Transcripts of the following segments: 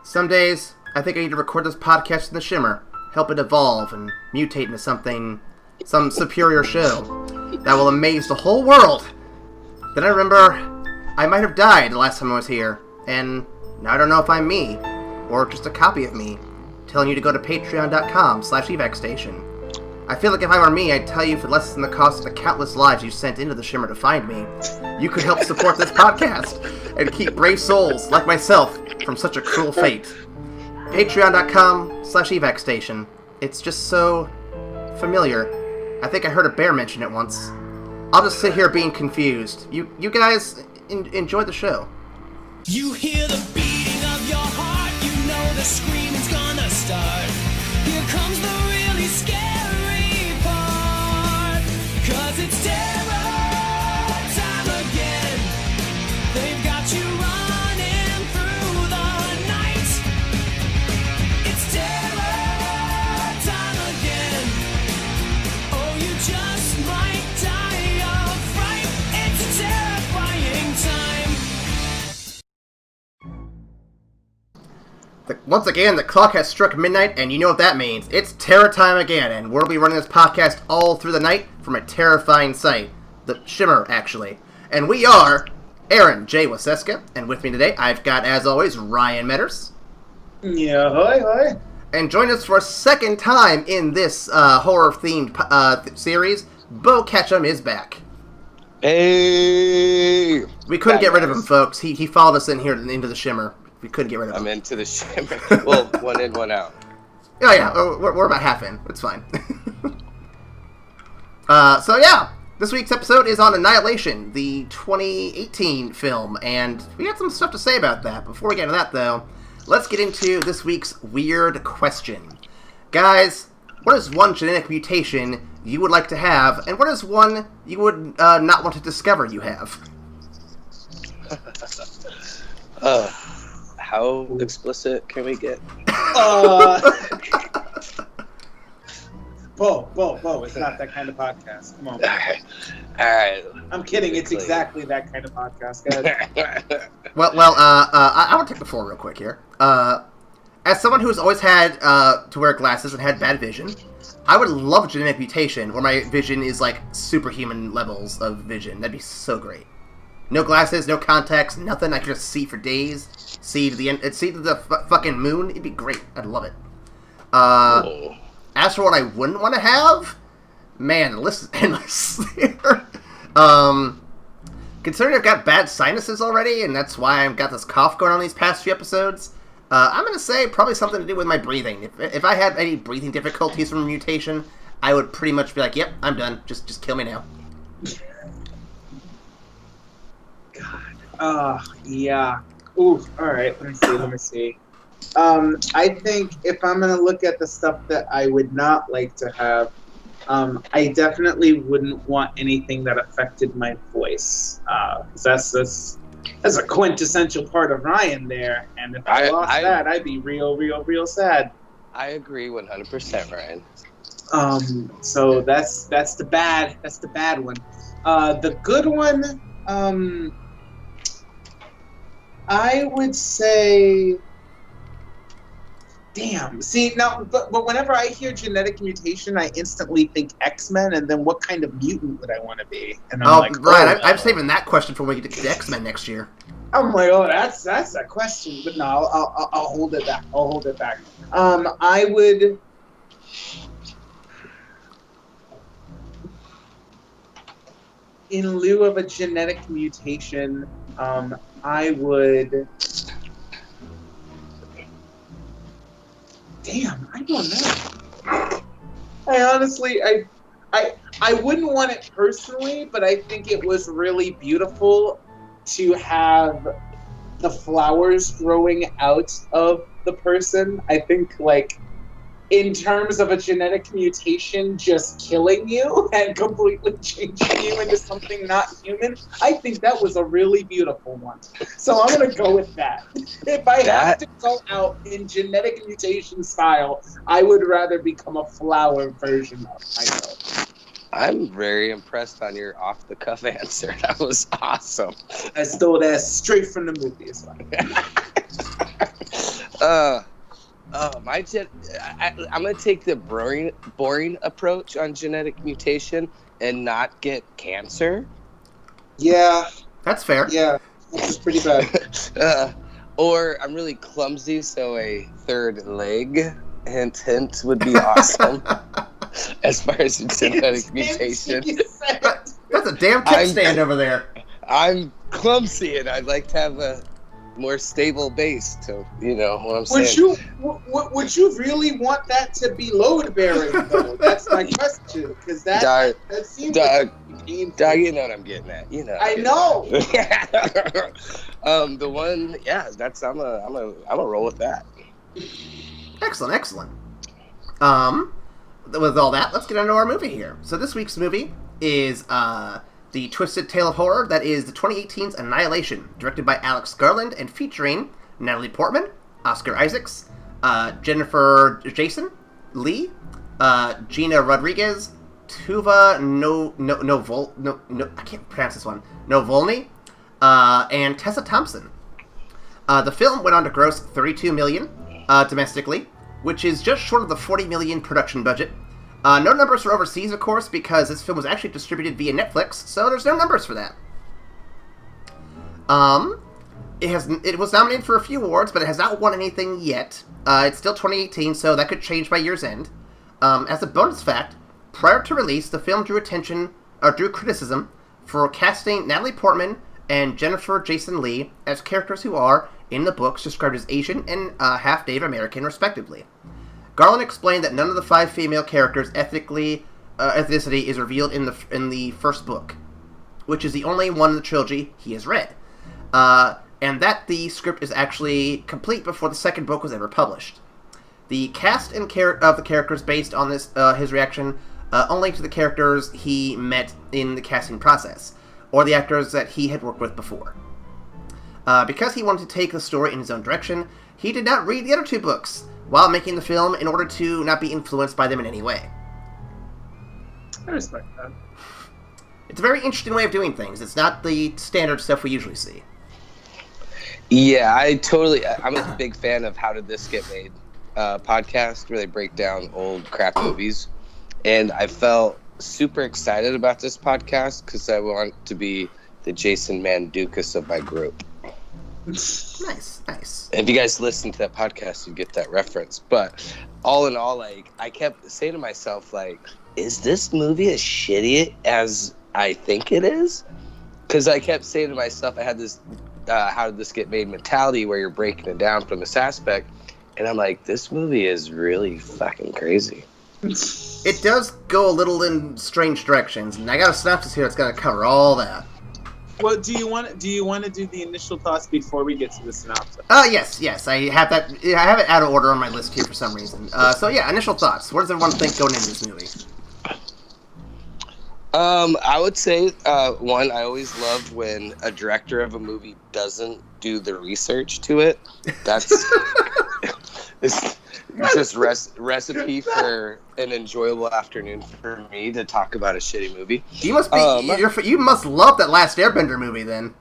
Some days, I think I need to record this podcast in the Shimmer, help it evolve and mutate into some superior show that will amaze the whole world. Then I remember I might have died the last time I was here, and now I don't know if I'm me, or just a copy of me, telling you to go to patreon.com/evacstation. I feel like if I were me, I'd tell you for less than the cost of the countless lives you sent into the Shimmer to find me, you could help support this podcast and keep brave souls like myself from such a cruel fate. Patreon.com/evacstation. It's just so familiar. I think I heard a bear mention it once. I'll just sit here being confused. You guys enjoy the show. You hear the beating of your heart, you know the screaming's gonna start. Here comes the really scary part, 'cause it's terror time again. They've got you running through the night. It's terror time again. Oh, you just might die of fright. It's a terrifying time. Once again, the clock has struck midnight, and you know what that means. It's terror time again, and we'll be running this podcast all through the night from a terrifying sight. The Shimmer, actually. And we are Aaron J. Waseska, and with me today, I've got, as always, Ryan Metters. Yeah, hi. And join us for a second time in this horror-themed series, Beau Ketchum is back. Hey! We couldn't get rid of him, folks. He followed us in here into the Shimmer. We couldn't get rid of him. I'm into the Shimmer. Well, one in, one out. Oh yeah, we're about half in. It's fine. This week's episode is on Annihilation, the 2018 film, and we got some stuff to say about that. Before we get into that, though, let's get into this week's weird question. Guys, what is one genetic mutation you would like to have, and what is one you would not want to discover you have? How explicit can we get? Beau, it's not that kind of podcast. Come on. Alright. I'm kidding, it's exactly that kind of podcast, guys. I want to take the floor real quick here. As someone who's always had to wear glasses and had bad vision, I would love genetic mutation where my vision is like superhuman levels of vision. That'd be so great. No glasses, no contacts, nothing. I could just see for days. See to the end. See to the fucking moon. It'd be great. I'd love it. As for what I wouldn't want to have, man, the list is endless here. Considering I've got bad sinuses already, and that's why I've got this cough going on these past few episodes, I'm gonna say probably something to do with my breathing. If I had any breathing difficulties from a mutation, I would pretty much be like, "Yep, I'm done. Just kill me now." God. Yeah. Ooh, alright, let me see. I think if I'm gonna look at the stuff that I would not like to have, I definitely wouldn't want anything that affected my voice. 'Cause that's a quintessential part of Ryan there, and if I lost that, I'd be real sad. I agree 100%, Ryan. So that's the bad one. The good one, I would say, damn. See, now, but whenever I hear genetic mutation, I instantly think X-Men, and then what kind of mutant would I want to be? And I'm Ryan, I'm saving that question for when we get to X-Men next year. I'm like, that's a question, but no, I'll hold it back. I would. In lieu of a genetic mutation, I would. Damn, I don't know. I honestly, I wouldn't want it personally, but I think it was really beautiful to have the flowers growing out of the person. I think, like, in terms of a genetic mutation just killing you and completely changing you into something not human, I think that was a really beautiful one. So I'm going to go with that. If I have to go out in genetic mutation style, I would rather become a flower version of myself. I'm very impressed on your off-the-cuff answer. That was awesome. I stole that straight from the movie as well. I'm gonna take the boring approach on genetic mutation and not get cancer. Yeah, That's fair. yeah, that's pretty bad. Or I'm really clumsy, so a third leg, hint, would be awesome. As far as genetic mutation, That's a damn kickstand over there. I'm clumsy, and I'd like to have a more stable base. To you know what I'm saying. Would you really want that to be load bearing though? That's my question, because that seems like painful. Doug, you know what I'm getting at. You know. I know. The one, yeah. That's I'm a roll with that. Excellent. With all that, let's get into our movie here. So this week's movie is the twisted tale of horror that is the 2018's Annihilation, directed by Alex Garland and featuring Natalie Portman, Oscar Isaacs, Jennifer Jason Leigh, Gina Rodriguez, Tuva I can't pronounce this one, Novolny, and Tessa Thompson. The film went on to gross $32 million domestically, which is just short of the $40 million production budget. No numbers for overseas, of course, because this film was actually distributed via Netflix, so there's no numbers for that. It was nominated for a few awards, but it has not won anything yet. It's still 2018, so that could change by year's end. As a bonus fact, prior to release, the film drew criticism for casting Natalie Portman and Jennifer Jason Leigh as characters who are, in the books, described as Asian and half Native American, respectively. Garland explained that none of the 5 female characters' ethnicity is revealed in the first book, which is the only one in the trilogy he has read, and that the script is actually complete before the second book was ever published. The cast and of the characters based on this his reaction only to the characters he met in the casting process, or the actors that he had worked with before. Because he wanted to take the story in his own direction, he did not read the other 2 books while making the film in order to not be influenced by them in any way. I respect that. It's a very interesting way of doing things. It's not the standard stuff we usually see. Yeah, I'm a big fan of How Did This Get Made podcast, where they break down old crap movies. And I felt super excited about this podcast because I want to be the Jason Mantzoukas of my group. Nice. If you guys listen to that podcast, you get that reference. But all in all, like, I kept saying to myself, like, is this movie as shitty as I think it is? Because I kept saying to myself, I had this How Did This Get Made mentality where you're breaking it down from this aspect. And I'm like, this movie is really fucking crazy. It does go a little in strange directions, and I got a synopsis here that's going to cover all that. Well, do you want to do the initial thoughts before we get to the synopsis? Yes. I have that. I have it out of order on my list here for some reason. So yeah, initial thoughts. What does everyone think going into this movie? I would say one. I always love when a director of a movie doesn't do the research to it. That's it's just recipe for an enjoyable afternoon for me to talk about a shitty movie. You must be. You must love that Last Airbender movie, then.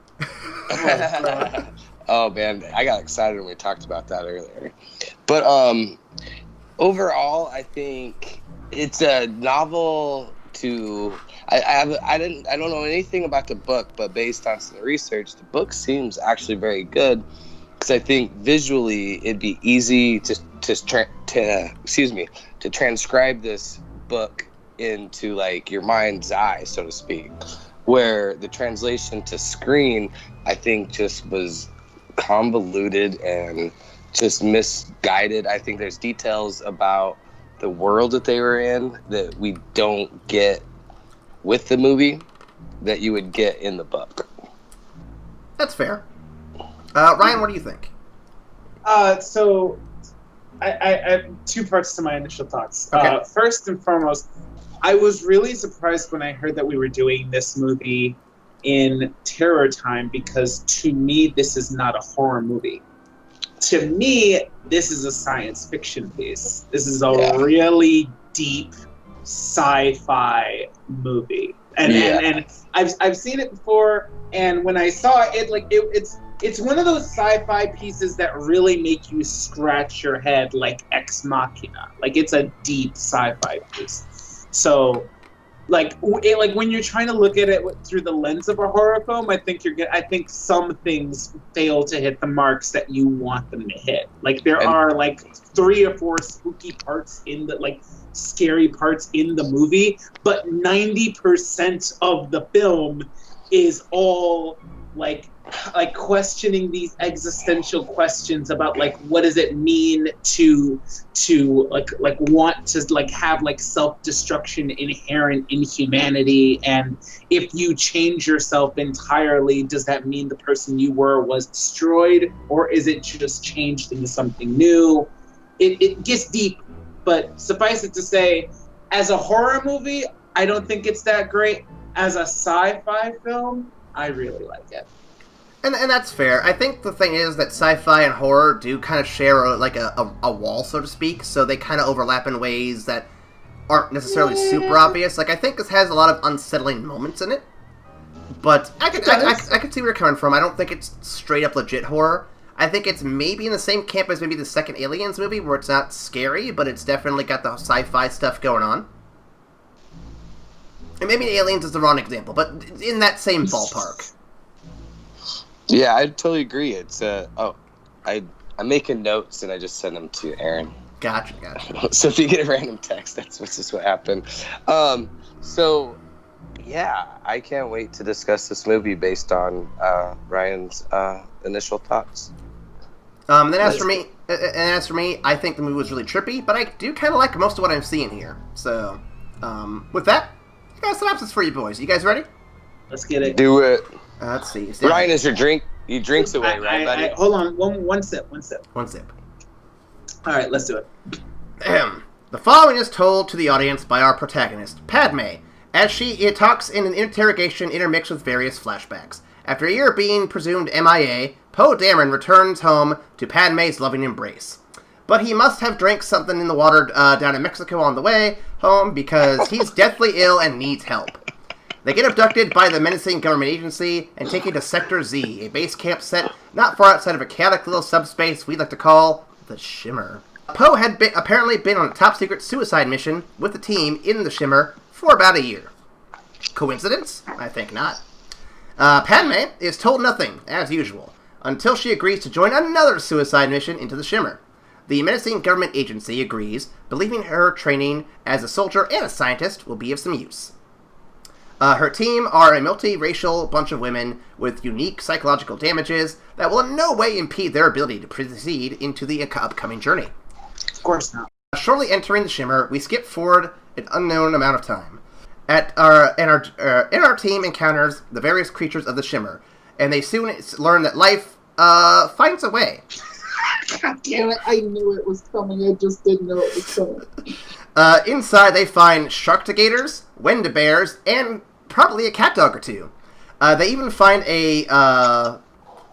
Oh man, I got excited when we talked about that earlier. But overall, I think it's a novel. I don't know anything about the book, but based on some research, the book seems actually very good. Because I think visually it'd be easy to transcribe this book into like your mind's eye, so to speak. Where the translation to screen, I think, just was convoluted and just misguided. I think there's details about the world that they were in that we don't get with the movie that you would get in the book. That's fair. Ryan, what do you think? So I have 2 parts to my initial thoughts. Okay. First and foremost, I was really surprised when I heard that we were doing this movie in terror time, because to me, this is not a horror movie. To me, this is a science fiction piece. This is a really deep sci-fi movie. And I've seen it before, and when I saw it, it's one of those sci-fi pieces that really make you scratch your head, like Ex Machina. Like, it's a deep sci-fi piece. So, like when you're trying to look at it through the lens of a horror film, I think some things fail to hit the marks that you want them to hit. Like, there are like 3 or 4 spooky parts in the, like, scary parts in the movie, but 90% of the film is all like questioning these existential questions about, like, what does it mean to like want to, like, have, like, self-destruction inherent in humanity, and if you change yourself entirely, does that mean the person you were was destroyed, or is it just changed into something new? It gets deep, but suffice it to say, as a horror movie, I don't think it's that great. As a sci-fi film, I really like it. And that's fair. I think the thing is that sci-fi and horror do kind of share a wall, so to speak, so they kind of overlap in ways that aren't necessarily super obvious. Like, I think this has a lot of unsettling moments in it, but I could see where you're coming from. I don't think it's straight up legit horror. I think it's maybe in the same camp as maybe the second Aliens movie, where it's not scary, but it's definitely got the sci-fi stuff going on. And maybe Aliens is the wrong example, but in that same ballpark. Yeah, I totally agree. It's I'm making notes and I just send them to Aaron. Gotcha. So if you get a random text, that's just what happened. So yeah, I can't wait to discuss this movie based on Ryan's initial thoughts. And as for me, I think the movie was really trippy, but I do kind of like most of what I'm seeing here. So, with that, I got a synopsis for you boys. You guys ready? Let's get it. Do it. Let's see. Ryan, is your drink? You drinks away, right, buddy? Hold on. One sip. One sip. All right, let's do it. The following is told to the audience by our protagonist, Padme, as she talks in an interrogation intermixed with various flashbacks. After a year being presumed MIA, Poe Dameron returns home to Padme's loving embrace. But he must have drank something in the water down in Mexico on the way home because he's deathly ill and needs help. They get abducted by the menacing government agency and taken to Sector Z, a base camp set not far outside of a chaotic little subspace we like to call the Shimmer. Poe had apparently been on a top-secret suicide mission with the team in the Shimmer for about a year. Coincidence? I think not. Padme is told nothing, as usual, until she agrees to join another suicide mission into the Shimmer. The menacing government agency agrees, believing her training as a soldier and a scientist will be of some use. Her team are a multiracial bunch of women with unique psychological damages that will in no way impede their ability to proceed into the upcoming journey. Of course not. Shortly entering the Shimmer, we skip forward an unknown amount of time. Our team encounters the various creatures of the Shimmer, and they soon learn that life finds a way. God damn it, I knew it was coming, I just didn't know it was coming. Inside, they find sharktigators, wendibears, and probably a cat dog or two. They even find a...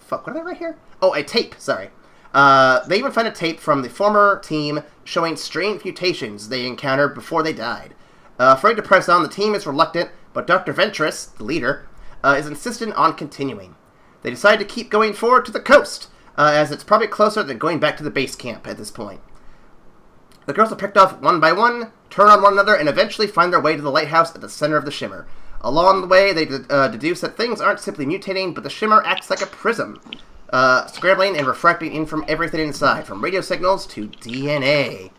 what did I write here? Oh, a tape, sorry. They even find a tape from the former team showing strange mutations they encountered before they died. Afraid to press on, the team is reluctant, but Dr. Ventress, the leader, is insistent on continuing. They decide to keep going forward to the coast, as it's probably closer than going back to the base camp at this point. The girls are picked off one by one, turn on one another, and eventually find their way to the lighthouse at the center of the Shimmer. Along the way, they deduce that things aren't simply mutating, but the Shimmer acts like a prism, scrambling and refracting in from everything inside, from radio signals to DNA.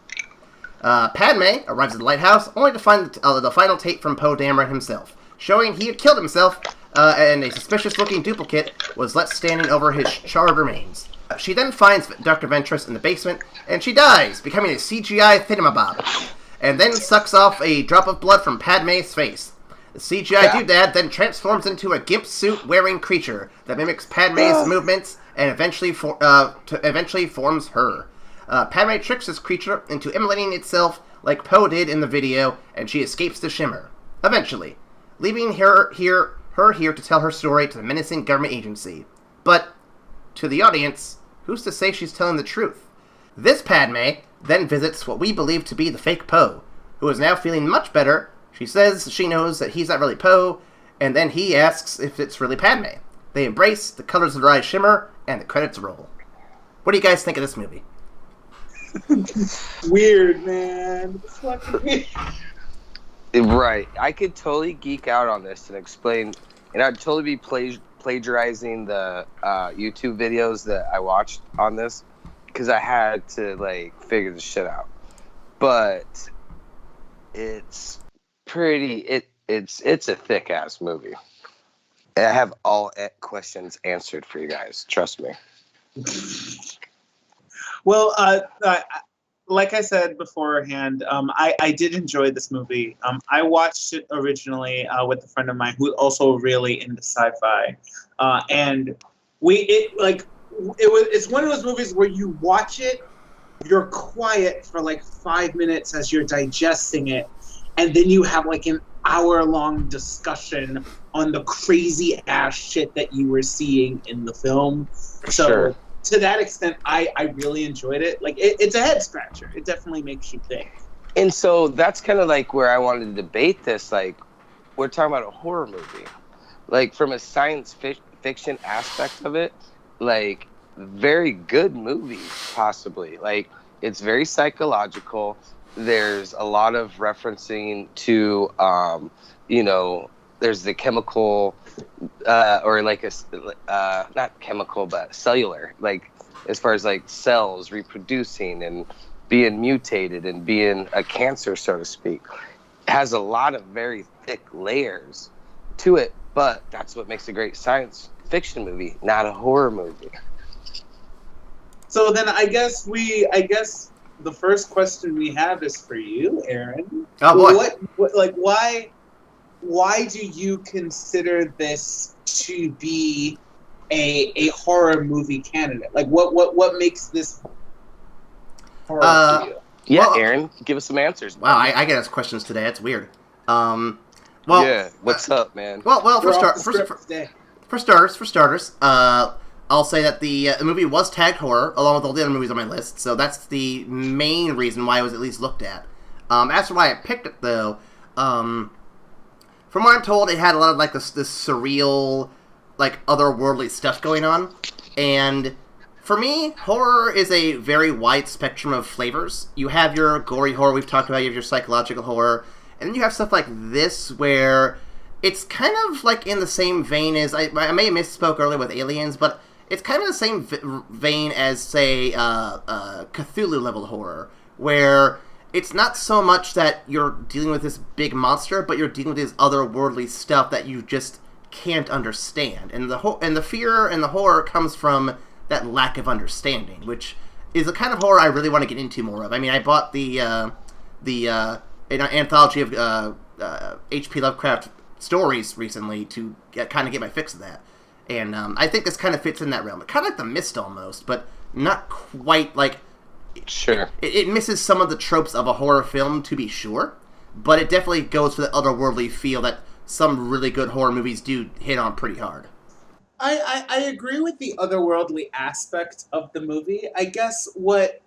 Padme arrives at the lighthouse, only to find the final tape from Poe Dameron himself, showing he had killed himself, and a suspicious-looking duplicate was left standing over his charred remains. She then finds Dr. Ventress in the basement, and she dies, becoming a CGI thingamabob, and then sucks off a drop of blood from Padme's face. The CGI doodad then transforms into a gimp suit-wearing creature that mimics Padme's movements and eventually forms her. Padme tricks this creature into immolating itself like Poe did in the video, and she escapes the Shimmer, eventually, leaving her here to tell her story to the menacing government agency. But, to the audience, who's to say she's telling the truth? This Padme then visits what we believe to be the fake Poe, who is now feeling much better. She says she knows that he's not really Poe, and then he asks if it's really Padme. They embrace, the colors of their eyes shimmer, and the credits roll. What do you guys think of this movie? Weird, man. It's fucking weird. Right. I could totally geek out on this and explain, and I'd totally be plagiarizing the YouTube videos that I watched on this because I had to like figure this shit out. But it's pretty. It's a thick ass movie. And I have all questions answered for you guys. Trust me. Well, like I said beforehand, I did enjoy this movie. I watched it originally with a friend of mine who's also really into sci-fi, and it's one of those movies where you watch it, you're quiet for like 5 minutes as you're digesting it, and then you have like an hour-long discussion on the crazy ass shit that you were seeing in the film. So. Sure. To that extent, I really enjoyed it. Like, it's a head scratcher. It definitely makes you think. And so that's kind of like where I wanted to debate this. Like, we're talking about a horror movie. Like, from a science fiction aspect of it, like, very good movie, possibly. Like, it's very psychological. There's a lot of referencing to, there's the chemical, or like not chemical, but cellular, like as far as like cells reproducing and being mutated and being a cancer, so to speak. It has a lot of very thick layers to it, but that's what makes a great science fiction movie, not a horror movie. So then I guess the first question we have is for you, Aaron. Oh boy. Why do you consider this to be a horror movie candidate? Like, what makes this horror to you? Yeah, well, Aaron, give us some answers. Wow, I get us questions today. That's weird. Yeah, what's up, man? Well, for starters, I'll say that the movie was tagged horror, along with all the other movies on my list, so that's the main reason why it was at least looked at. As for why I picked it, though, from what I'm told, it had a lot of like this surreal, like otherworldly stuff going on, and for me, horror is a very wide spectrum of flavors. You have your gory horror we've talked about, you have your psychological horror, and then you have stuff like this where it's kind of like in the same vein as I may have misspoke earlier with Aliens, but it's kind of the same vein as say Cthulhu level horror, where it's not so much that you're dealing with this big monster, but you're dealing with this otherworldly stuff that you just can't understand. And the fear and the horror comes from that lack of understanding, which is the kind of horror I really want to get into more of. I mean, I bought the anthology of H.P. Lovecraft stories recently to get my fix of that. And I think this kind of fits in that realm. Kind of like The Mist almost, but not quite like... Sure. It misses some of the tropes of a horror film, to be sure, but it definitely goes for the otherworldly feel that some really good horror movies do hit on pretty hard. I agree with the otherworldly aspect of the movie. I guess what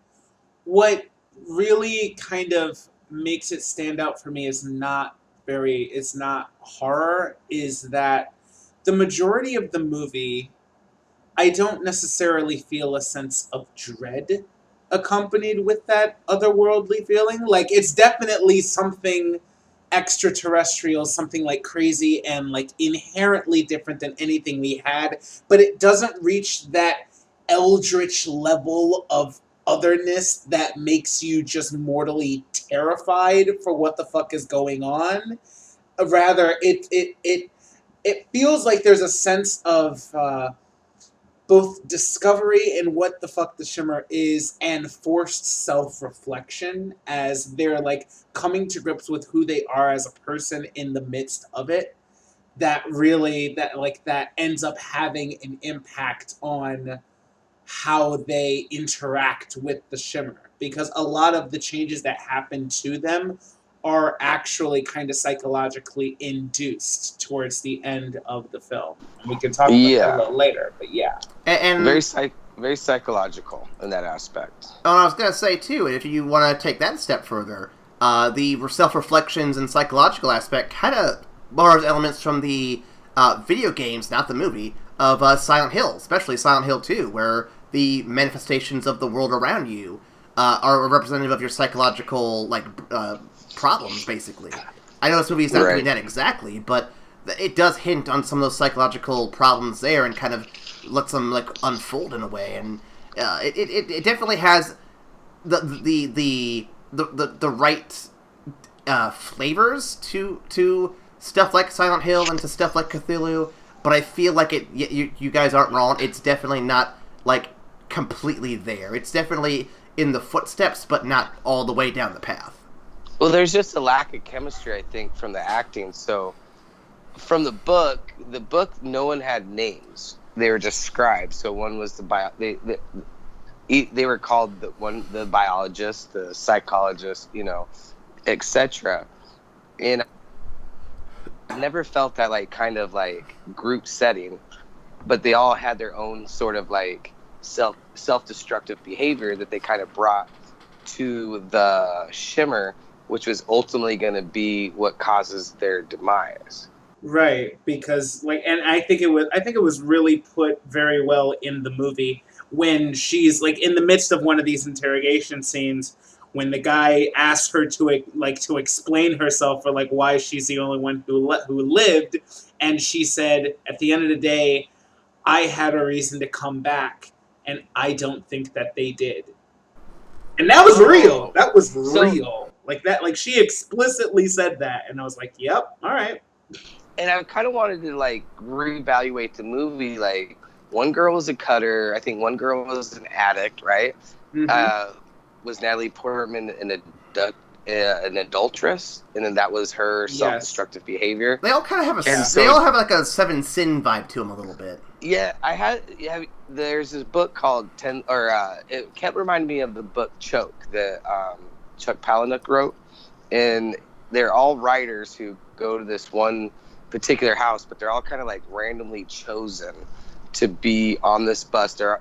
really kind of makes it stand out for me is not horror, is that the majority of the movie, I don't necessarily feel a sense of dread accompanied with that otherworldly feeling. Like, it's definitely something extraterrestrial, something like crazy and like inherently different than anything we had, but it doesn't reach that eldritch level of otherness that makes you just mortally terrified for what the fuck is going on. Rather, it feels like there's a sense of both discovery in what the fuck the Shimmer is and forced self-reflection as they're like coming to grips with who they are as a person in the midst of it, that ends up having an impact on how they interact with the Shimmer, because a lot of the changes that happen to them are actually kind of psychologically induced towards the end of the film. We can talk about that a little later, but yeah. And very psychological in that aspect. Oh, and I was going to say, too, if you want to take that a step further, the self-reflections and psychological aspect kind of borrows elements from the video games, not the movie, of Silent Hill, especially Silent Hill 2, where the manifestations of the world around you are a representative of your psychological problems, basically. I know this movie is not doing that exactly, but it does hint on some of those psychological problems there, and kind of lets them unfold in a way. And it definitely has the right flavors to stuff like Silent Hill and to stuff like Cthulhu. But I feel like you guys aren't wrong. It's definitely not completely there. It's definitely in the footsteps, but not all the way down the path. Well, there's just a lack of chemistry, I think, from the acting. So, from the book, no one had names. They were just scribes. So one was they were called the biologist, the psychologist, etc. And I never felt that group setting, but they all had their own sort of self-destructive behavior that they kind of brought to the Shimmer, which was ultimately going to be what causes their demise. Right, because and I think it was really put very well in the movie when she's in the midst of one of these interrogation scenes, when the guy asked her to explain herself for why she's the only one who lived, and she said, at the end of the day, I had a reason to come back, and I don't think that they did. And that was real. That was real. She explicitly said that, and I was like, yep, all right. And I kind of wanted to reevaluate the movie. One girl was a cutter. I think one girl was an addict, right? Mm-hmm. Was Natalie Portman an adulteress? And then that was her self-destructive behavior. They all kind of have a Seven Sin vibe to them a little bit. Yeah, there's this book called it kept reminding me of the book Choke that Chuck Palahniuk wrote, and they're all writers who go to this one particular house, but they're all kind of randomly chosen to be on this bus. They're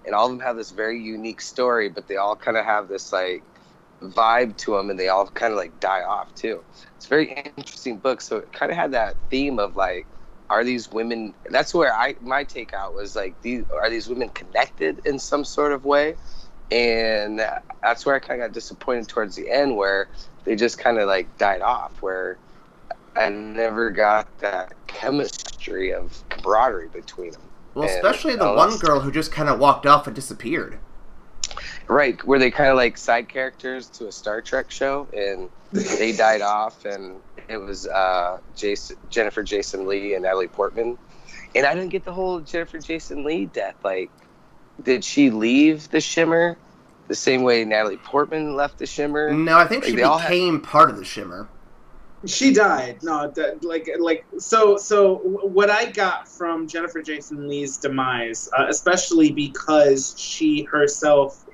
and all of them have this very unique story, but they all kind of have this vibe to them, and they all kind of die off too. It's a very interesting book. So it kind of had that theme of are these women? That's where my takeout was are these women connected in some sort of way? And that's where I kind of got disappointed towards the end, where they just kind of died off, where I never got that chemistry of camaraderie between them. Well, especially the one girl who just kind of walked off and disappeared. Right, were they kind of side characters to a Star Trek show, and they died off, and it was Jennifer Jason Leigh and Natalie Portman. And I didn't get the whole Jennifer Jason Leigh death. Did she leave the Shimmer the same way Natalie Portman left the Shimmer? No, I think she became part of the Shimmer. She died. No, so what I got from Jennifer Jason Leigh's demise, especially because she herself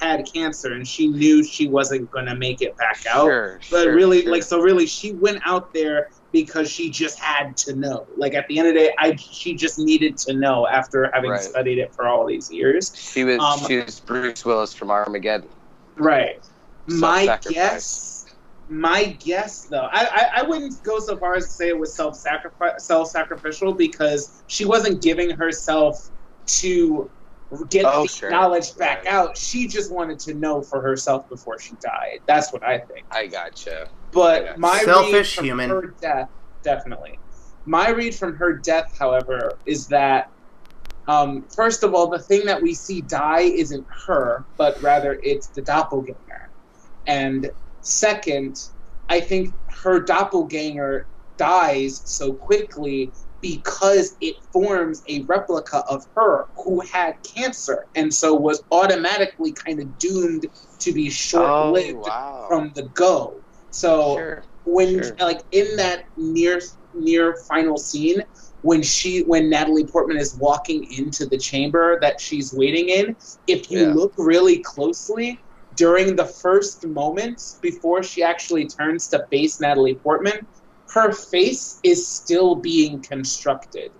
had cancer, and she knew she wasn't going to make it back out. Really, she went out there because she just had to know. At the end of the day, she just needed to know after having studied it for all these years. She was Bruce Willis from Armageddon. Right. My guess, though, I wouldn't go so far as to say it was self-sacrificial, because she wasn't giving herself to get the knowledge back out. She just wanted to know for herself before she died. That's what I think. I gotcha. But my selfish read from human. her death, definitely. My read from her death, however, is that, first of all, the thing that we see die isn't her, but rather it's the doppelganger. And second, I think her doppelganger dies so quickly because it forms a replica of her who had cancer, and so was automatically kind of doomed to be short-lived from the go. So in that near final scene, when Natalie Portman is walking into the chamber that she's waiting in, if you look really closely, during the first moments before she actually turns to face Natalie Portman, her face is still being constructed.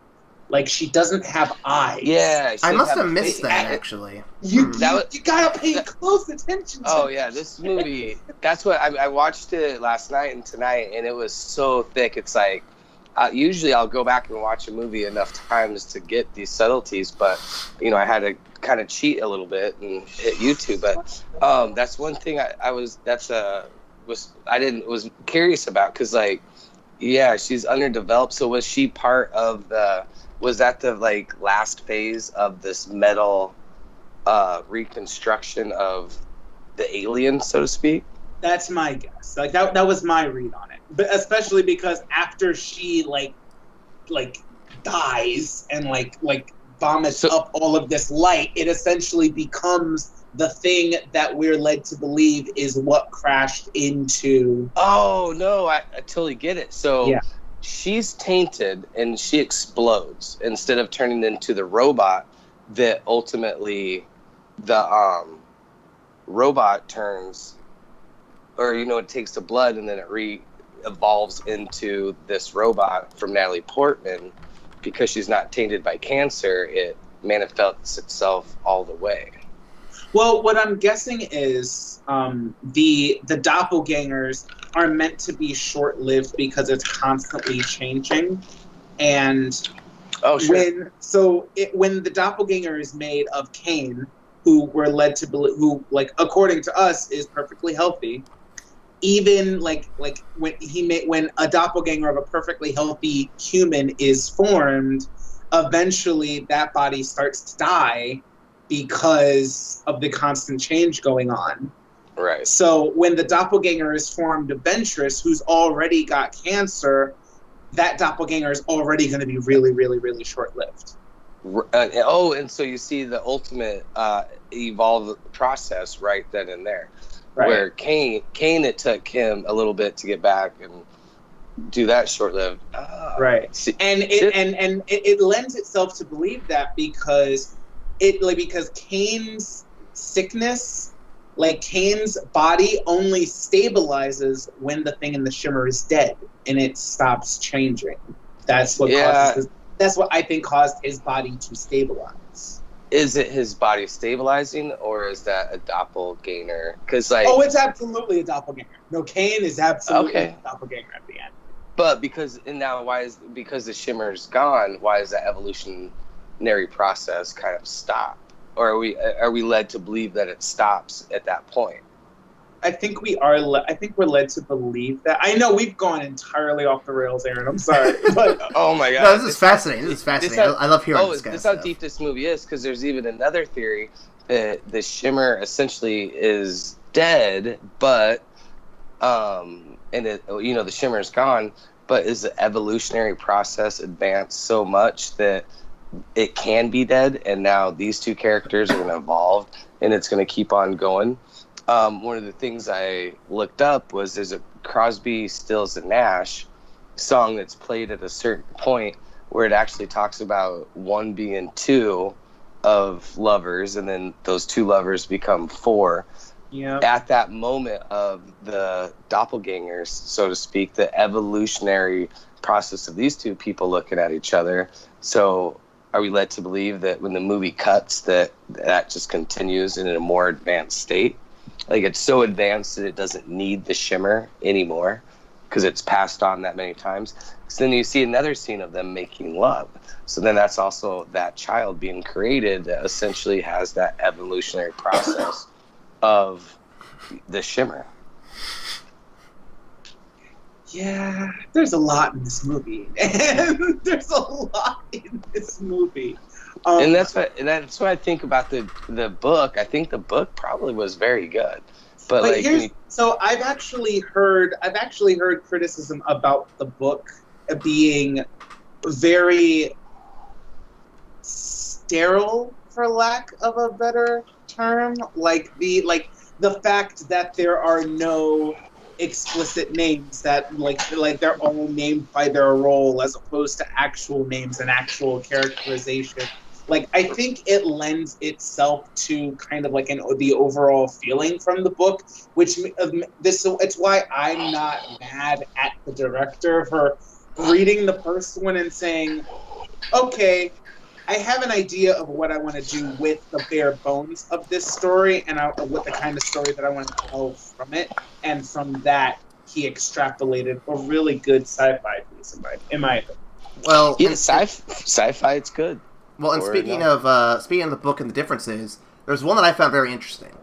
She doesn't have eyes. Yeah, I must have missed that, actually. You gotta pay close attention to it. This movie, that's what, I watched it last night and tonight, and it was so thick. It's usually I'll go back and watch a movie enough times to get these subtleties, but I had to kind of cheat a little bit and hit YouTube. But that's one thing I was curious about, because she's underdeveloped. So was she part of was that the last phase of this metal reconstruction of the alien, so to speak? That's my guess. That was my read on it. But especially because after she dies and vomits up all of this light, it essentially becomes the thing that we're led to believe is what crashed into. Oh no, I totally get it. So she's tainted and she explodes instead of turning into the robot that ultimately the robot turns, or it takes the blood and then it evolves into this robot from Natalie Portman. Because she's not tainted by cancer, it manifests itself all the way. Well, what I'm guessing is the doppelgangers are meant to be short-lived because it's constantly changing, and when the doppelganger is made of Cain, who we're led to believe, who according to us is perfectly healthy, even when a doppelganger of a perfectly healthy human is formed, eventually that body starts to die because of the constant change going on. Right. So when the doppelganger is formed of Ventress, who's already got cancer, that doppelganger is already going to be really, really, really short-lived. And so you see the ultimate evolved process right then and there. Right. Where Cain, it took him a little bit to get back and do that short-lived. Right. See, and it lends itself to believe that because Cain's sickness, Cain's body only stabilizes when the thing in the shimmer is dead and it stops changing. That's what that's what I think caused his body to stabilize. Is it his body stabilizing, or is that a doppelganger? Because it's absolutely a doppelganger. No, Cain is absolutely a doppelganger at the end. But because the shimmer's gone, why is that evolutionary process kind of stop? Or are we led to believe that it stops at that point? I think we are. I think we're led to believe that. I know we've gone entirely off the rails, Aaron. I'm sorry, but oh my god, no, this is fascinating. I love hearing this. This is how deep this movie is, because there's even another theory that the shimmer essentially is dead, but the shimmer is gone, but is the evolutionary process advanced so much that it can be dead, and now these two characters are going to evolve, and it's going to keep on going. One of the things I looked up was there's a Crosby, Stills, and Nash song that's played at a certain point where it actually talks about one being two of lovers, and then those two lovers become four. Yeah. At that moment of the doppelgangers, so to speak, the evolutionary process of these two people looking at each other. So are we led to believe that when the movie cuts that just continues in a more advanced state? It's so advanced that it doesn't need the shimmer anymore because it's passed on that many times. So then you see another scene of them making love. So then that's also that child being created that essentially has that evolutionary process of the shimmer. Yeah, there's a lot in this movie. There's a lot in this movie. And that's what I think about the book. I think the book probably was very good. But so I've actually heard criticism about the book being very sterile, for lack of a better term. The fact that there are no explicit names, that they're all named by their role as opposed to actual names and actual characterization. I think it lends itself to kind of the overall feeling from the book, it's why I'm not mad at the director for reading the first one and saying, okay, I have an idea of what I want to do with the bare bones of this story and with the kind of story that I want to tell from it, and from that he extrapolated a really good sci-fi piece in my opinion. Well, Yeah, sci-fi, it's good. Well, and Or speaking no. of the book and the differences, there's one that I found very interesting,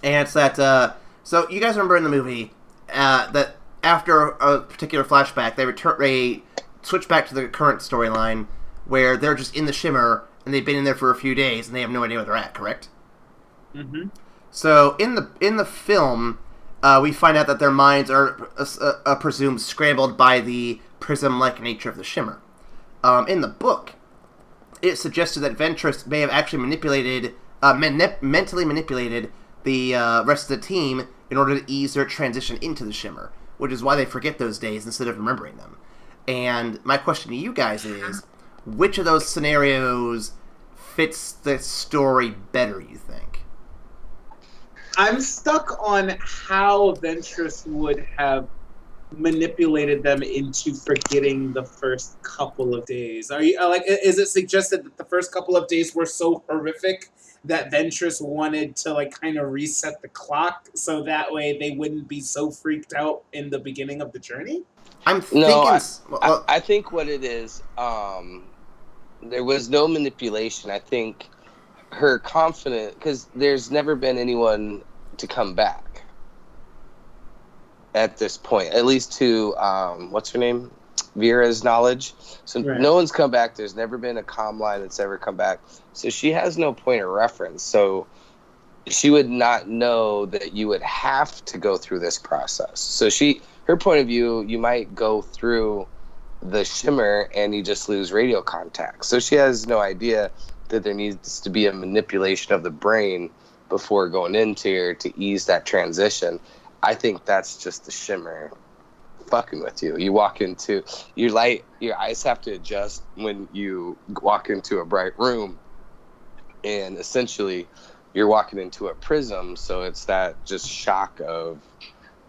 and it's that. So you guys remember in the movie that after a particular flashback, they switch back to the current storyline where they're just in the Shimmer and they've been in there for a few days and they have no idea where they're at. Correct? Mm-hmm. So in the film, we find out that their minds are presumed scrambled by the prism-like nature of the Shimmer. In the book, it suggested that Ventress may have actually mentally manipulated the rest of the team in order to ease their transition into the Shimmer, which is why they forget those days instead of remembering them. And my question to you guys is, which of those scenarios fits the story better, you think? I'm stuck on how Ventress would have manipulated them into forgetting the first couple of days. Are you is it suggested that the first couple of days were so horrific that Ventress wanted to kind of reset the clock so that way they wouldn't be so freaked out in the beginning of the journey? I'm thinking... No, I think what it is, there was no manipulation. I think her confidence, because there's never been anyone to come back at this point, at least to what's her name, Vera's knowledge. So Right. No one's come back. There's never been a comm line that's ever come back. So she has no point of reference. So she would not know that you would have to go through this process. So her point of view, you might go through the Shimmer and you just lose radio contact. So she has no idea that there needs to be a manipulation of the brain before going into here to ease that transition. I think that's just the Shimmer fucking with you. You walk into your eyes have to adjust when you walk into a bright room, and essentially you're walking into a prism, so it's that just shock of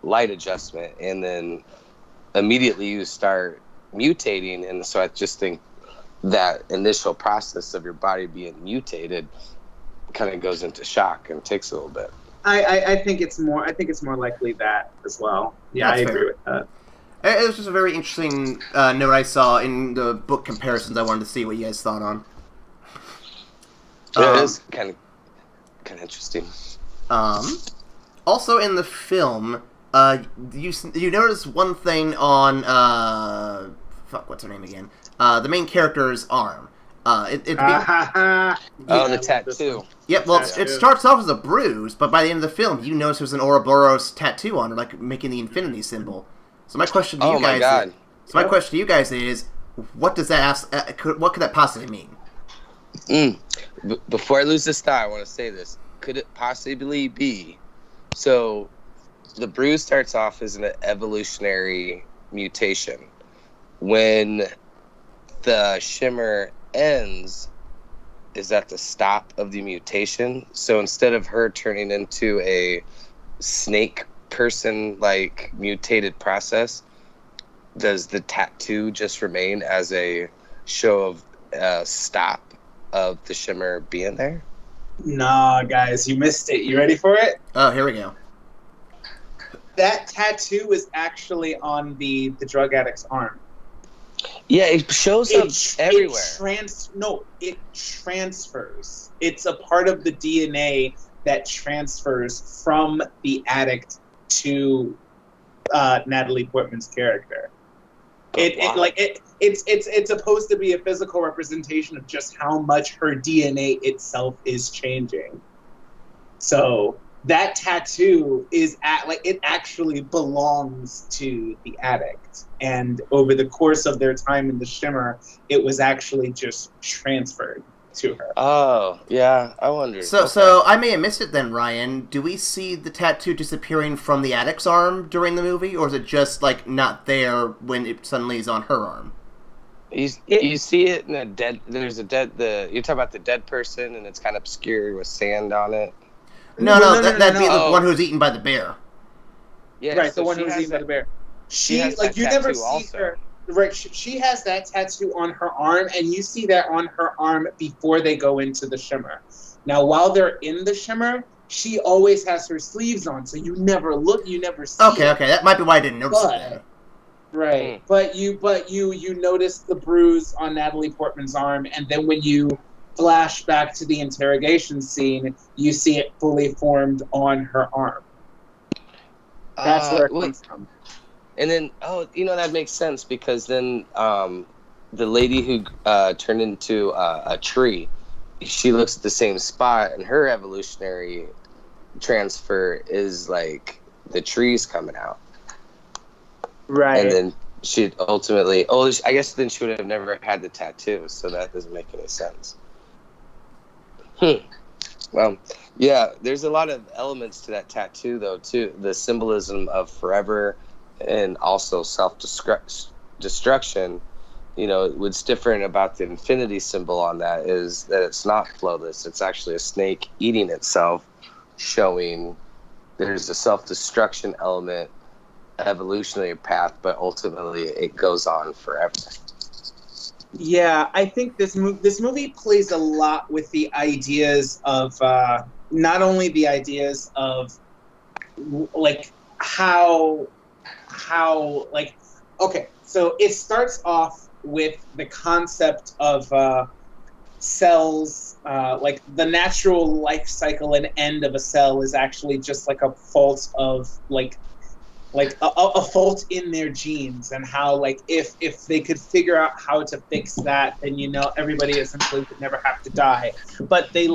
light adjustment, and then immediately you start mutating. And so I just think that initial process of your body being mutated kind of goes into shock and takes a little bit. I think it's more likely that as well. Yeah, That's I agree fair. with that. It was just a very interesting note I saw in the book comparisons. I wanted to see what you guys thought on. It is kind of interesting. Also in the film, you notice one thing on what's her name again? The main character's arm. The tattoo. Yeah, well, it starts off as a bruise, but by the end of the film, you notice there's an Ouroboros tattoo on her, like making the infinity symbol. So my question to you guys, my question to you guys is, what does that what could that possibly mean? Before I lose this thought, I want to say this. Could it possibly be? So, the bruise starts off as an evolutionary mutation. When the Shimmer ends, is at the stop of the mutation. So instead of her turning into a snake person, like mutated process, does the tattoo just remain as a show of stop of the Shimmer being there? Nah, guys, you missed it. You ready for it? Oh, here we go. That tattoo is actually on the drug addict's arm. Yeah, it shows up everywhere. It transfers. It's a part of the DNA that transfers from the addict to Natalie Portman's character. It's supposed to be a physical representation of just how much her DNA itself is changing. So that tattoo it actually belongs to the addict, and over the course of their time in the Shimmer, it was actually just transferred to her. Oh, yeah, I wonder. So I may have missed it then, Ryan. Do we see the tattoo disappearing from the addict's arm during the movie, or is it just not there when it suddenly is on her arm? You see it in you're talking about the dead person, and it's kind of obscured with sand on it. No, that'd be the one who's eaten by the bear. Yeah, right, so the one who's eaten by the bear. She you never see her. Right, she has that tattoo on her arm, and you see that on her arm before they go into the Shimmer. Now, while they're in the Shimmer, she always has her sleeves on, so you never see Okay, it. that might be why I didn't notice it then. Right, but you notice the bruise on Natalie Portman's arm, and then when you flash back to the interrogation scene, you see it fully formed on her arm. That's where it comes from. And then, that makes sense, because then the lady who turned into a tree, she looks at the same spot, and her evolutionary transfer is like the trees coming out. Right. And then she'd ultimately... I guess then she would have never had the tattoo, so that doesn't make any sense. Well, yeah, there's a lot of elements to that tattoo, though, too. The symbolism of forever and also self-destruction. What's different about the infinity symbol on that is that it's not flowless. It's actually a snake eating itself, showing there's a self-destruction element, evolutionary path, but ultimately it goes on forever. Yeah, I think this movie plays a lot with the ideas of not only the ideas of like how like, okay, so it starts off with the concept of cells, like the natural life cycle and end of a cell is actually just like a fault of like a fault in their genes, and how like if they could figure out how to fix that, then everybody essentially would never have to die. But they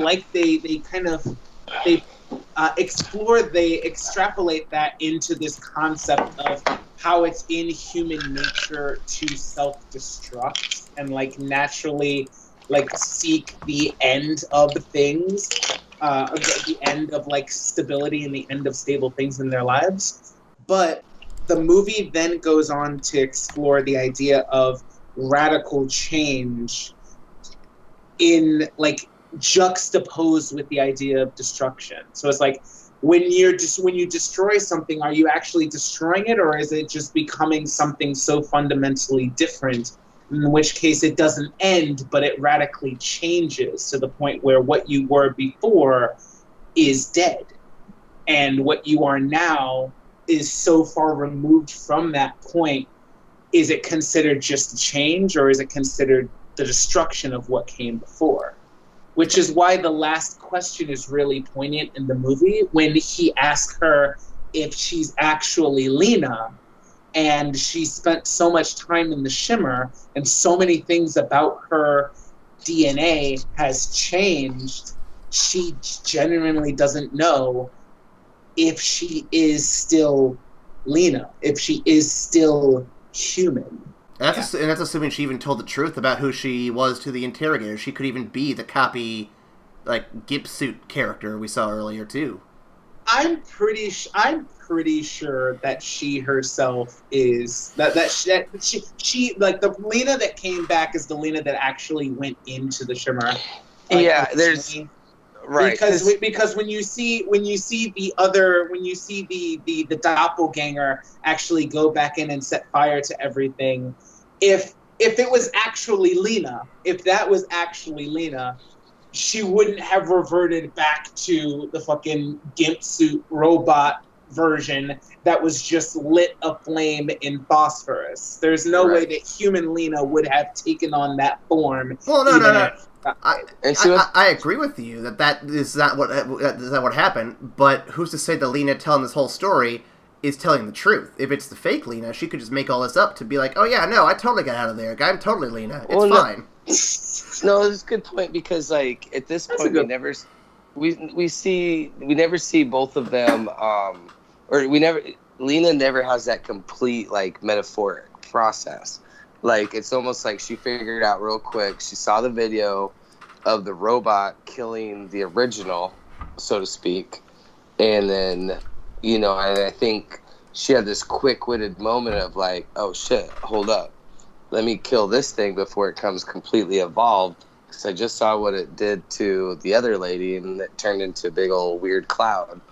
extrapolate that into this concept of how it's in human nature to self-destruct and like naturally like seek the end of things, the end of like stability and the end of stable things in their lives. But the movie then goes on to explore the idea of radical change in like juxtaposed with the idea of destruction. So it's like when you destroy something, are you actually destroying it, or is it just becoming something so fundamentally different? In which case it doesn't end, but it radically changes to the point where what you were before is dead, and what you are now is so far removed from that point. Is it considered just a change, or is it considered the destruction of what came before? Which is why the last question is really poignant in the movie, when he asks her if she's actually Lena, and she spent so much time in the Shimmer, and so many things about her DNA has changed, she genuinely doesn't know if she is still Lena, if she is still human. And that's assuming she even told the truth about who she was to the interrogator. She could even be the copy, like, gimp suit character we saw earlier, too. I'm pretty sure that she herself is that she like the Lena that came back is the Lena that actually went into the Shimmer. Like, yeah, there's right because when you see the doppelganger actually go back in and set fire to everything, if it was actually Lena, if that was actually Lena, she wouldn't have reverted back to the fucking gimp suit robot version that was just lit aflame in phosphorus. There's no way that human Lena would have taken on that form. Well, no. I agree with you that is not what happened, but who's to say that Lena telling this whole story is telling the truth? If it's the fake Lena, she could just make all this up to be like, oh yeah, no, I totally got out of there. I'm totally Lena. It's fine. No, that's a good point, because like at this point we never see both of them, Lena never has that complete like metaphoric process. Like it's almost like she figured out real quick. She saw the video of the robot killing the original, so to speak, and then and I think she had this quick-witted moment of like, oh shit, hold up, let me kill this thing before it comes completely evolved, because I just saw what it did to the other lady and it turned into a big old weird cloud.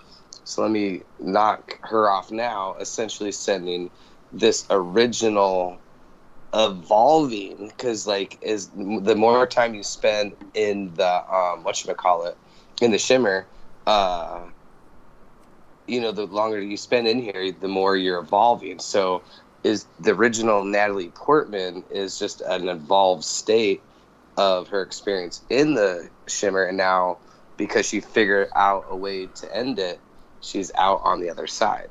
So let me knock her off now, essentially sending this original evolving, because like the more time you spend in the in the Shimmer, the longer you spend in here, the more you're evolving. So is the original Natalie Portman is just an evolved state of her experience in the Shimmer, and now because she figured out a way to end it, she's out on the other side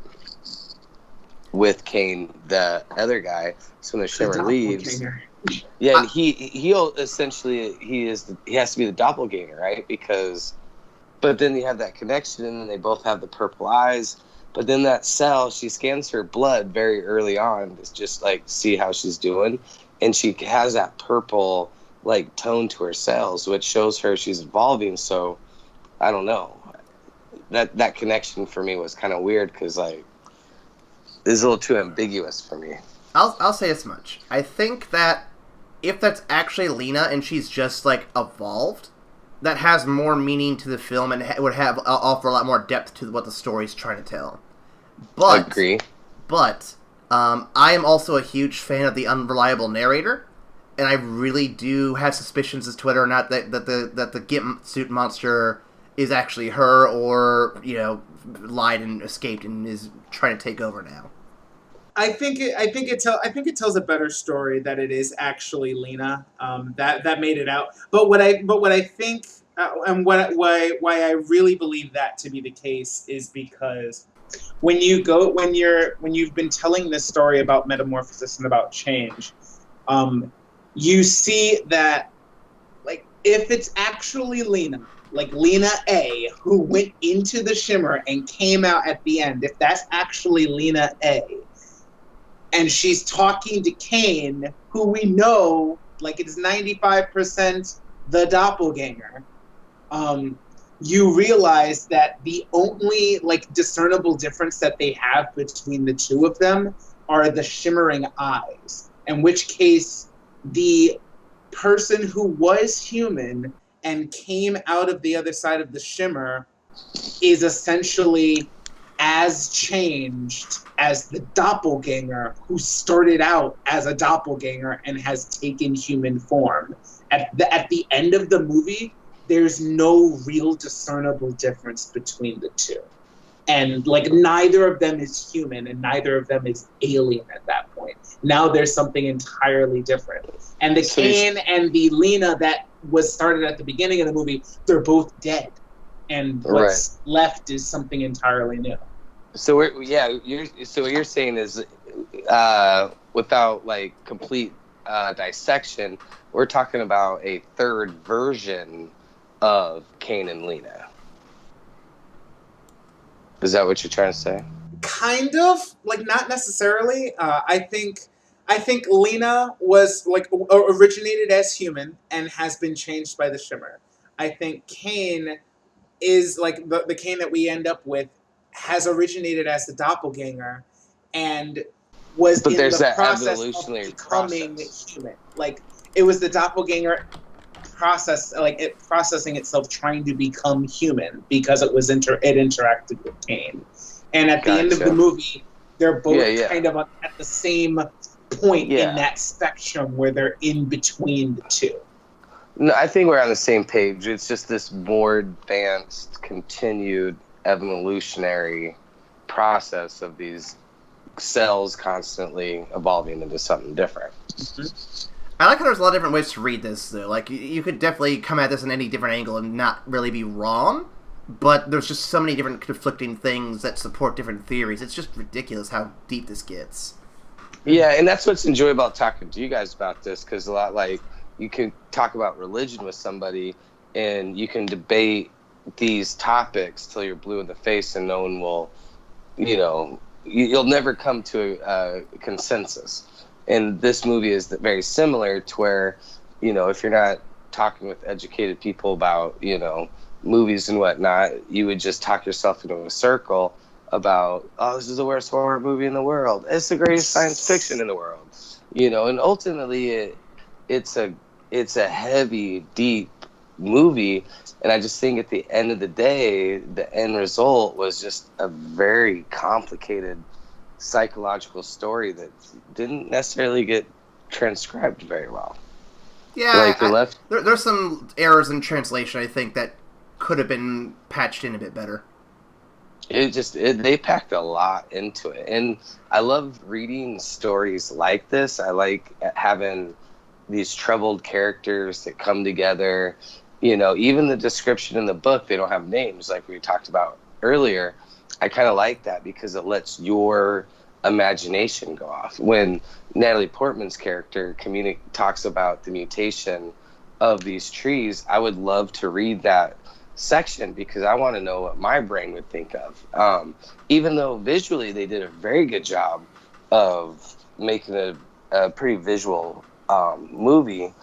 with Kane, the other guy. So when the Shimmer leaves, and he'll essentially he has to be the doppelganger, right? But then you have that connection, and they both have the purple eyes. But then that cell, she scans her blood very early on to just like see how she's doing, and she has that purple like tone to her cells, which shows her she's evolving. So I don't know, that connection for me was kind of weird because like it's a little too ambiguous for me. I'll say as much. I think that if that's actually Lena and she's just like evolved, that has more meaning to the film and would have offer a lot more depth to what the story's trying to tell. But agree. But I am also a huge fan of the unreliable narrator, and I really do have suspicions as to whether or not that the Gimp suit monster is actually her, or lied and escaped and is trying to take over now. I think it tells a better story that it is actually Lena. That made it out. But what I think and why I really believe that to be the case is because when you've been telling this story about metamorphosis and about change, you see that like if it's actually Lena, like Lena A, who went into the Shimmer and came out at the end, if that's actually Lena A, and she's talking to Kane, who we know, like it's 95% the doppelganger, you realize that the only like discernible difference that they have between the two of them are the shimmering eyes. In which case, the person who was human and came out of the other side of the Shimmer is essentially as changed as the doppelganger who started out as a doppelganger and has taken human form. At the end of the movie, there's no real discernible difference between the two. And like neither of them is human and neither of them is alien at that point. Now there's something entirely different. And the Kane and the Lena that was started at the beginning of the movie, they're both dead. And what's left is something entirely new. So what you're saying is, without like complete dissection, we're talking about a third version of Kane and Lena. Is that what you're trying to say? Kind of, like not necessarily. I think Lena was like originated as human and has been changed by the Shimmer. I think Kane is like the Kane that we end up with has originated as the doppelganger and was in the process of becoming human. Like it was the doppelganger process, like it processing itself, trying to become human because it was it interacted with Kane. And at the end of the movie, they're both kind of at the same point in that spectrum where they're in between the two. No, I think we're on the same page. It's just this more advanced, continued evolutionary process of these cells constantly evolving into something different. Mm-hmm. I like how there's a lot of different ways to read this, though. Like, you could definitely come at this in any different angle and not really be wrong, but there's just so many different conflicting things that support different theories. It's just ridiculous how deep this gets. Yeah, and that's what's enjoyable about talking to you guys about this, because a lot, like, you can talk about religion with somebody, and you can debate these topics till you're blue in the face, and no one will, you'll never come to a consensus. And this movie is very similar to where, if you're not talking with educated people about, movies and whatnot, you would just talk yourself into a circle about, oh, this is the worst horror movie in the world. It's the greatest science fiction in the world. And ultimately it's a heavy, deep movie. And I just think at the end of the day, the end result was just a very complicated psychological story that didn't necessarily get transcribed very well. Yeah, there's some errors in translation, I think, that could have been patched in a bit better. They packed a lot into it, and I love reading stories like this. I like having these troubled characters that come together. You know, even the description in the book, they don't have names like we talked about earlier. I kind of like that because it lets your imagination go off. When Natalie Portman's character talks about the mutation of these trees, I would love to read that section because I want to know what my brain would think of. Even though visually they did a very good job of making a pretty visual movie,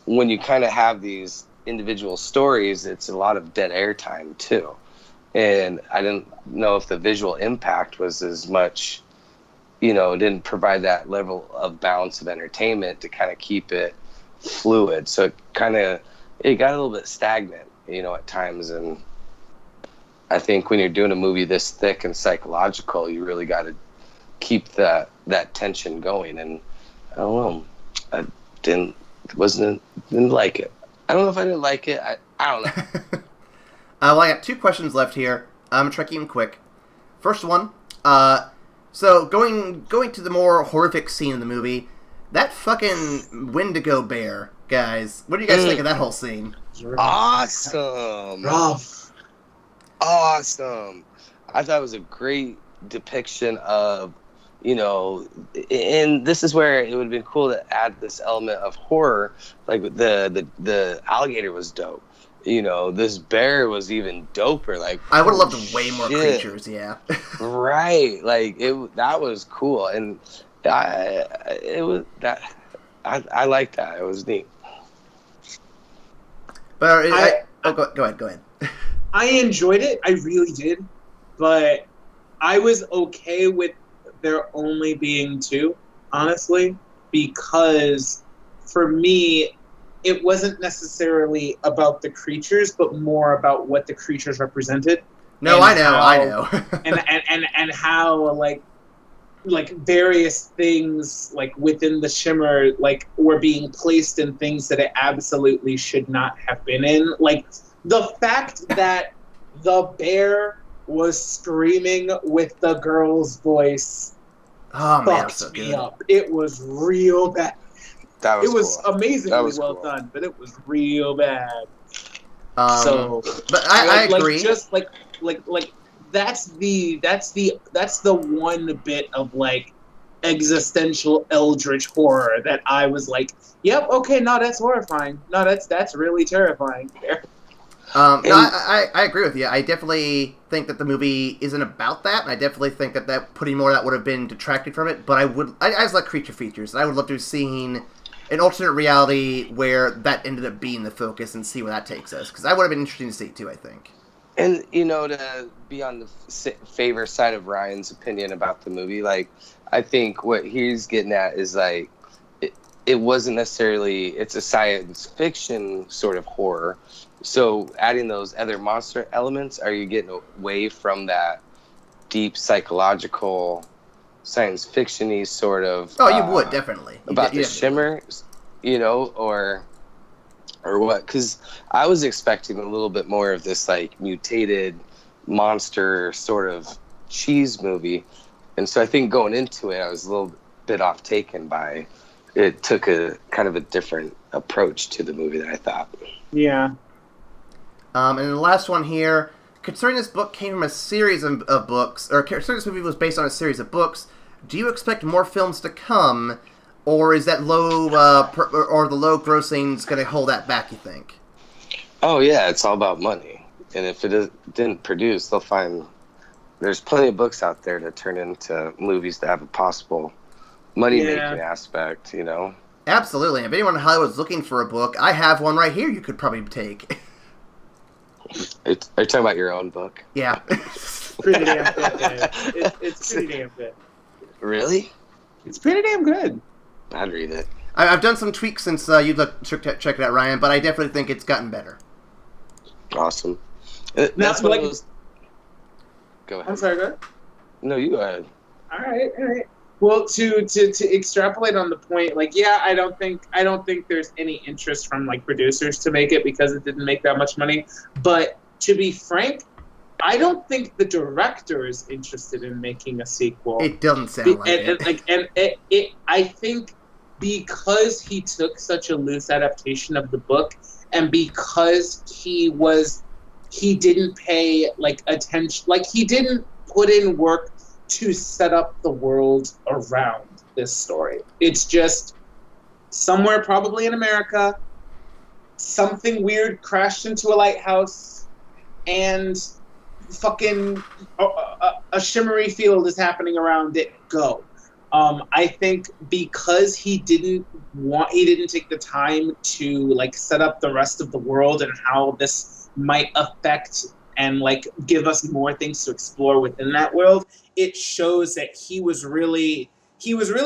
when you kind of have these individual stories, it's a lot of dead air time too. And I didn't know if the visual impact was as much, you know, it didn't provide that level of balance of entertainment to kind of keep it fluid. So it got a little bit stagnant, you know, at times. And I think when you're doing a movie this thick and psychological, you really got to keep that tension going. And I don't know, I didn't like it. I don't know if I didn't like it. I don't know. Well, I got 2 questions left here. I'm going to try to keep them quick. First one, so going to the more horrific scene in the movie, that fucking Wendigo bear, guys. What do you guys think of that whole scene? Awesome. Rough. Awesome. I thought it was a great depiction of, you know, and this is where it would have been cool to add this element of horror. Like the alligator was dope. You know, this bear was even doper. Like, I would have loved way more creatures. Yeah. Right. Like that was cool, and I liked that. It was neat. But go ahead. I enjoyed it. I really did, but I was okay with there only being 2, honestly, because for me, it wasn't necessarily about the creatures, but more about what the creatures represented. No, I know. and how like various things like within the shimmer like were being placed in things that it absolutely should not have been in. Like the fact that the bear was screaming with the girl's voice fucked me up. It was real bad. It was cool. Amazingly well done, but it was real bad. But I agree. Just like that's the one bit of like existential eldritch horror that I was like, yep, okay, no, that's horrifying. No, that's really terrifying. I agree with you. I definitely think that the movie isn't about that, and I definitely think that putting more of that would have been detracted from it. But I just like creature features. I would love to have seen an alternate reality where that ended up being the focus and see where that takes us, because that would have been interesting to see too, I think. And, you know, to be on the favor side of Ryan's opinion about the movie, like, I think what he's getting at is, like, it wasn't necessarily, it's a science fiction sort of horror. So adding those other monster elements, are you getting away from that deep psychological science fiction-y sort of... Oh, you would, definitely. About the shimmer, you know, or what? Because I was expecting a little bit more of this, like, mutated monster sort of cheese movie. And so I think going into it, I was a little bit off-taken by... It took a kind of a different approach to the movie than I thought. Yeah. And the last one here, considering this book came from a series of books, or considering this movie was based on a series of books, do you expect more films to come, or is that low, or the low grossing's going to hold that back, you think? Oh, yeah, it's all about money. And if it didn't produce, they'll find... There's plenty of books out there to turn into movies that have a possible money-making aspect, you know? Absolutely. If anyone in Hollywood is looking for a book, I have one right here you could probably take. Are you talking about your own book? Yeah. Pretty damn good. It's pretty damn good. Really? It's pretty damn good. I'd read it. I've done some tweaks since you check it out, Ryan, but I definitely think it's gotten better. Awesome. Now, That's what was... Go ahead. I'm sorry, go ahead. No, you go ahead. All right. Well, to extrapolate on the point, like, yeah, I don't think there's any interest from like producers to make it because it didn't make that much money. But to be frank, I don't think the director is interested in making a sequel. It doesn't sound like it. I think because he took such a loose adaptation of the book, and because he didn't pay attention, he didn't put in work to set up the world around this story. It's just somewhere, probably in America, something weird crashed into a lighthouse, and fucking a shimmery field is happening around it. Go. I think because he didn't take the time to set up the rest of the world and how this might affect and give us more things to explore within that world, it shows that he was really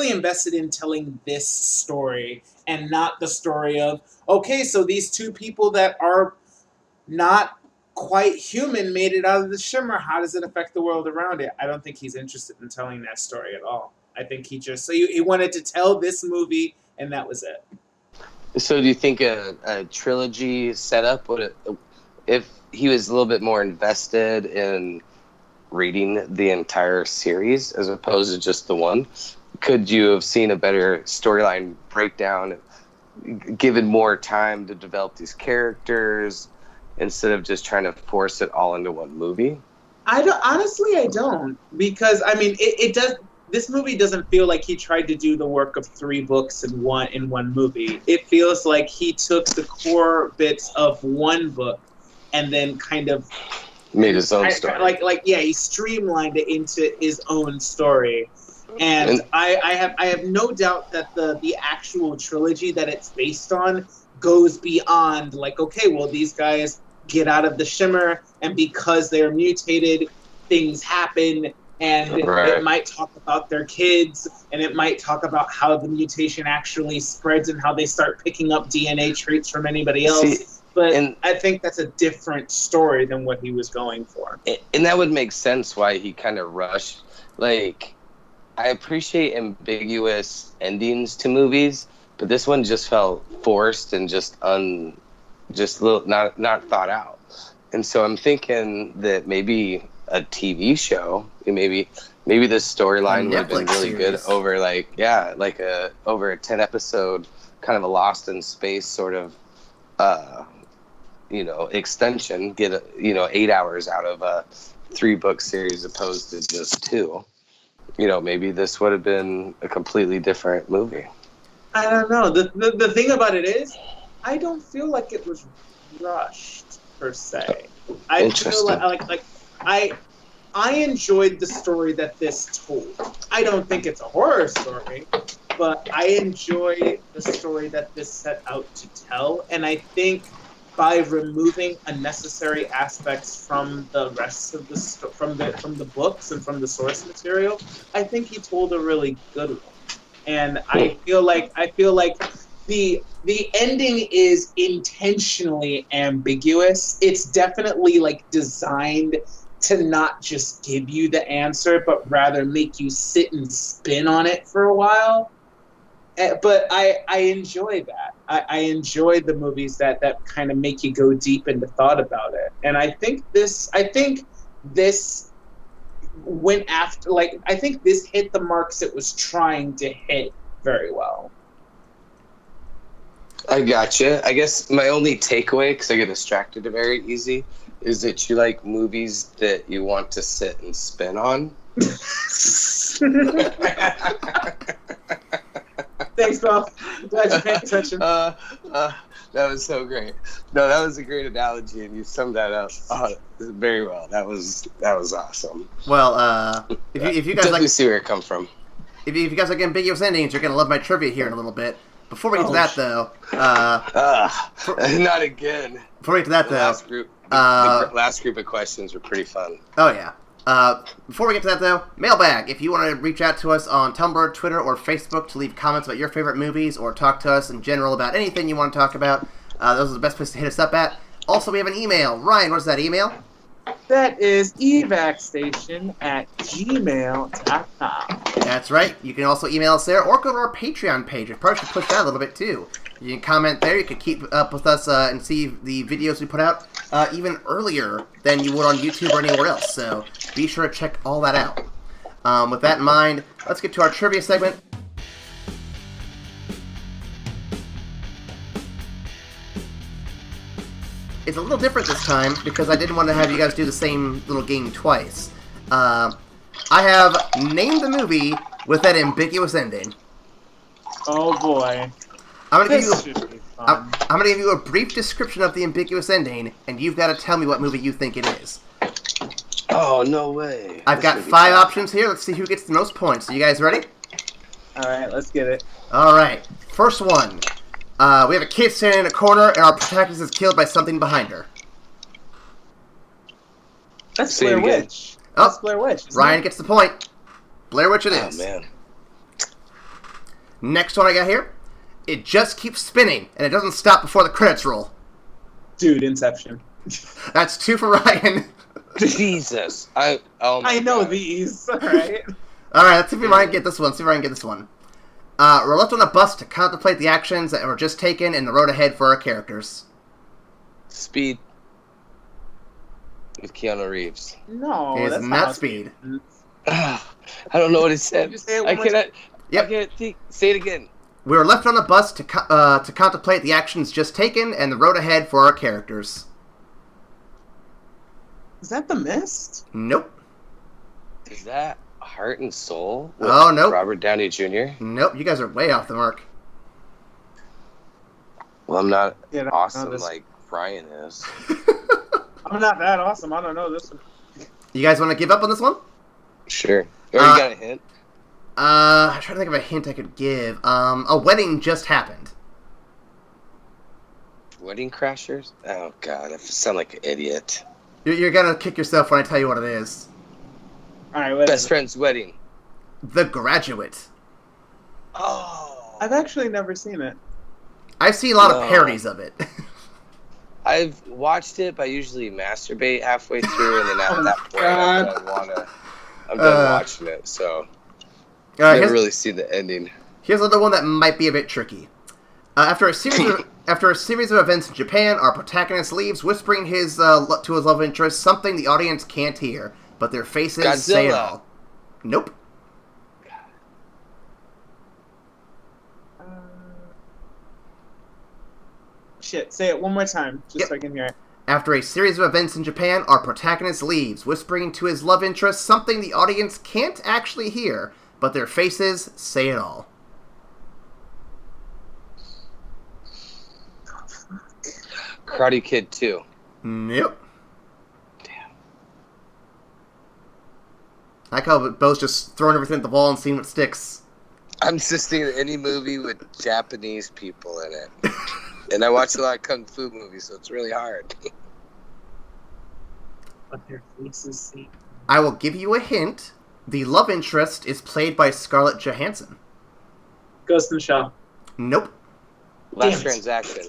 invested in telling this story and not the story of, okay, so these two people that are not quite human made it out of the shimmer. How does it affect the world around it? I don't think he's interested in telling that story at all. I think he wanted to tell this movie, and that was it. So do you think a trilogy setup if he was a little bit more invested in reading the entire series as opposed to just the one, could you have seen a better storyline breakdown, given more time to develop these characters, instead of just trying to force it all into one movie? I don't, because it does. This movie doesn't feel like he tried to do the work of 3 books in one movie. It feels like he took the core bits of one book and then kind of made his own story. He streamlined it into his own story. And I have no doubt that the actual trilogy that it's based on goes beyond okay, well, these guys get out of the shimmer, and because they're mutated, things happen, and it might talk about their kids, and it might talk about how the mutation actually spreads and how they start picking up DNA traits from anybody else. But I think that's a different story than what he was going for. And that would make sense why he kind of rushed. I appreciate ambiguous endings to movies, but this one just felt forced and not thought out. And so I'm thinking that maybe a TV show, maybe this storyline would have been really good over over a 10 episode kind of a Lost in Space sort of extension, get 8 hours out of a 3-book series opposed to just 2. Maybe this would have been a completely different movie. I don't know. The thing about it is, I don't feel like it was rushed per se. I feel I enjoyed the story that this told. I don't think it's a horror story, but I enjoy the story that this set out to tell, and I think by removing unnecessary aspects from the rest of from the books and from the source material, I think he told a really good one. And I feel like the ending is intentionally ambiguous. It's definitely designed to not just give you the answer, but rather make you sit and spin on it for a while. But I enjoy that. I enjoy the movies that kind of make you go deep into thought about it. And I think this went after, I think this hit the marks it was trying to hit very well. I gotcha. I guess my only takeaway, because I get distracted very easy, is that you like movies that you want to sit and spin on. Thanks, Beau. Glad you paid attention. That was so great. No, that was a great analogy, and you summed that up very well. That was awesome. Well, if you guys definitely see where it comes from. If you guys like ambiguous endings, you're gonna love my trivia here in a little bit. Before we get to that, though, not again. Before we get to that, though, the last group of questions were pretty fun. Oh yeah. Before we get to that, though, mailbag. If you want to reach out to us on Tumblr, Twitter, or Facebook to leave comments about your favorite movies or talk to us in general about anything you want to talk about, those are the best places to hit us up at. Also, we have an email. Ryan, what is that email? That is evacstation@gmail.com. That's right. You can also email us there or go to our Patreon page. We probably should push that a little bit too. You can comment there. You can keep up with us and see the videos we put out even earlier than you would on YouTube or anywhere else. So be sure to check all that out. With that in mind, let's get to our trivia segment. It's a little different this time because I didn't want to have you guys do the same little game twice. I have named the movie with that ambiguous ending. Oh boy. I'm gonna give you a brief description of the ambiguous ending, and you've got to tell me what movie you think it is. Oh, no way. I've got 5 options here. Let's see who gets the most points. Are you guys ready? Alright, let's get it. Alright. First one. We have a kid standing in a corner, and our protagonist is killed by something behind her. That's Say it Blair again. Witch. Oh, That's Blair Witch. Ryan gets the point. Blair Witch it Oh, is. man. Next one I got here. It just keeps spinning, and it doesn't stop before the credits roll. Dude, Inception. That's 2 for Ryan. Jesus. Oh my I know God. these, alright? Alright, let's see if Ryan can get this one. We're left on a bus to contemplate the actions that were just taken and the road ahead for our characters. Speed. With Keanu Reeves. No, It is that's not how Speed. I don't know what it said. Did you say it I one more cannot. Yep. I can't think. Say it again. We were left on a bus to contemplate the actions just taken and the road ahead for our characters. Is that The Mist? Nope. Is that Heart and Soul? With Oh, nope. Robert Downey Jr.? Nope, you guys are way off the mark. Well, I'm not Yeah, no, awesome this- like Brian is. I'm not that awesome. I don't know this one. You guys want to give up on this one? Sure. You already got a hint? I'm trying to think of a hint I could give. A wedding just happened. Wedding Crashers? Oh, God. I sound like an idiot. You're gonna kick yourself when I tell you what it is. Alright, what Best is it? friend's wedding. The Graduate. Oh. I've actually never seen it. I've seen a lot of No. parodies of it. I've watched it, but I usually masturbate halfway through, and then at that point, I'm done watching it, so I never really see the ending. Here's another one that might be a bit tricky. After a series of events in Japan, our protagonist leaves, whispering to his love interest something the audience can't hear, but their faces say it Godzilla. all. Nope. Shit, say it one more time, just Yep. so I can hear it. After a series of events in Japan, our protagonist leaves, whispering to his love interest something the audience can't actually hear, but their faces say it all. Karate Kid 2. Nope. Damn. I like how Beau's just throwing everything at the wall and seeing what sticks. I'm just thinking any movie with Japanese people in it. And I watch a lot of kung fu movies, so it's really hard. But their faces say. I will give you a hint. The love interest is played by Scarlett Johansson. Ghost in the Shell. Nope. Last Damn it. Transaction.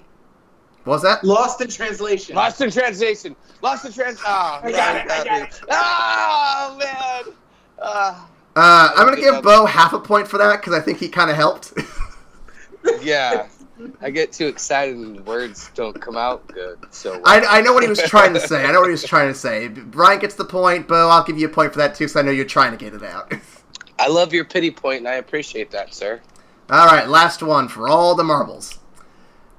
What was that? Lost in Translation. Lost in Translation. Oh, I got it. Oh, man. I'm gonna give Beau half a point for that because I think he kind of helped. Yeah. I get too excited and words don't come out good. So I know what he was trying to say. Brian gets the point. Beau, I'll give you a point for that too because I know you're trying to get it out. I love your pity point, and I appreciate that, sir. All right, last one for all the marbles.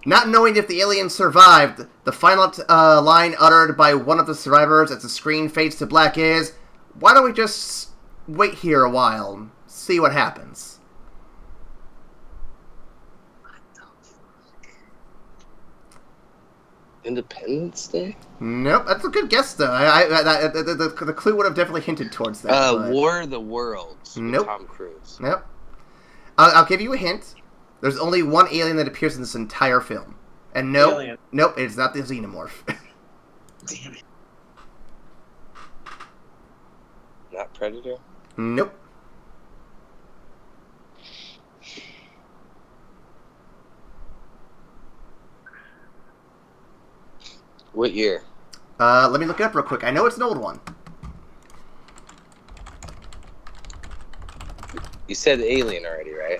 Not knowing if the alien survived, the final line uttered by one of the survivors as the screen fades to black is, "Why don't we just wait here a while and see what happens?" Independence Day? Nope, that's a good guess though. The clue would have definitely hinted towards that. but- War of the Worlds with Nope. Tom Cruise. Nope. I'll give you a hint. There's only one alien that appears in this entire film. And nope, Alien. nope, it's not the xenomorph. Damn it. Not Predator? Nope. What year? Let me look it up real quick. I know it's an old one. You said Alien already, right?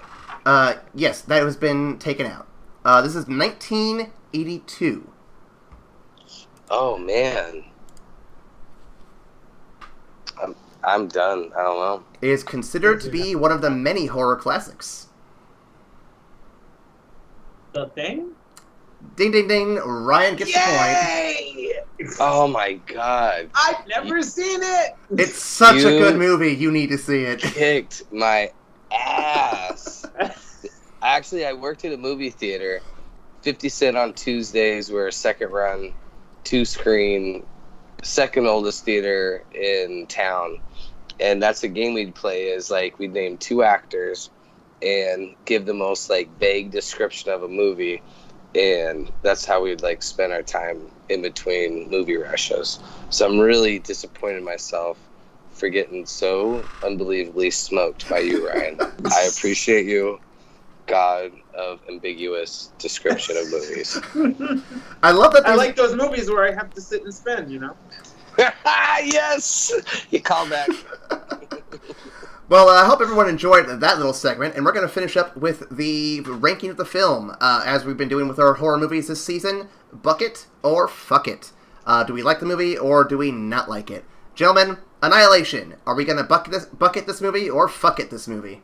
Yes, that has been taken out. This is 1982. Oh man, I'm done. I don't know. It is considered to be one of the many horror classics. The Thing? Ding, ding, ding. Ryan gets the Yay! Oh my god. I've never seen it! point. It's such a You- good movie. You need to see it. Kicked my ass. Actually, I worked at a movie theater. 50 Cent on Tuesdays were a second run, 2-screen, second oldest theater in town. And that's a game we'd play is like we'd name 2 actors and give the most like vague description of a movie. And that's how we'd like spend our time in between movie rushes. So I'm really disappointed in myself for getting so unbelievably smoked by you, Ryan. I appreciate you, God of ambiguous description of movies. I love that I there's... like those movies where I have to sit and spin, you know? Yes! You call back. Well, I hope everyone enjoyed that little segment, and we're going to finish up with the ranking of the film, as we've been doing with our horror movies this season. Bucket or fuck it. Do we like the movie, or do we not like it? Gentlemen, Annihilation. Are we going to bucket this movie, or fuck it this movie?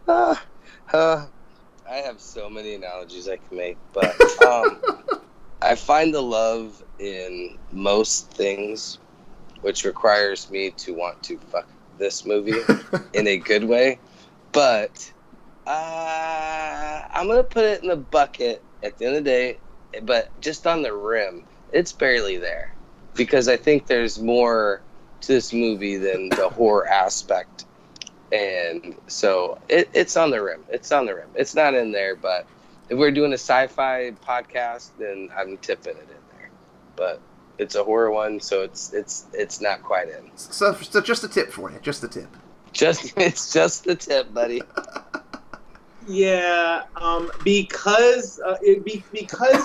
I have so many analogies I can make, but I find the love in most things, which requires me to want to fuck this movie in a good way. But I'm going to put it in the bucket at the end of the day, but just on the rim. It's barely there. Because I think there's more to this movie than the horror aspect. And so it's on the rim. It's on the rim. It's not in there, but if we're doing a sci-fi podcast, then I'm tipping it in there. But it's a horror one, so it's not quite in. So just a tip for you. Just a tip. It's just the tip, buddy. Yeah, because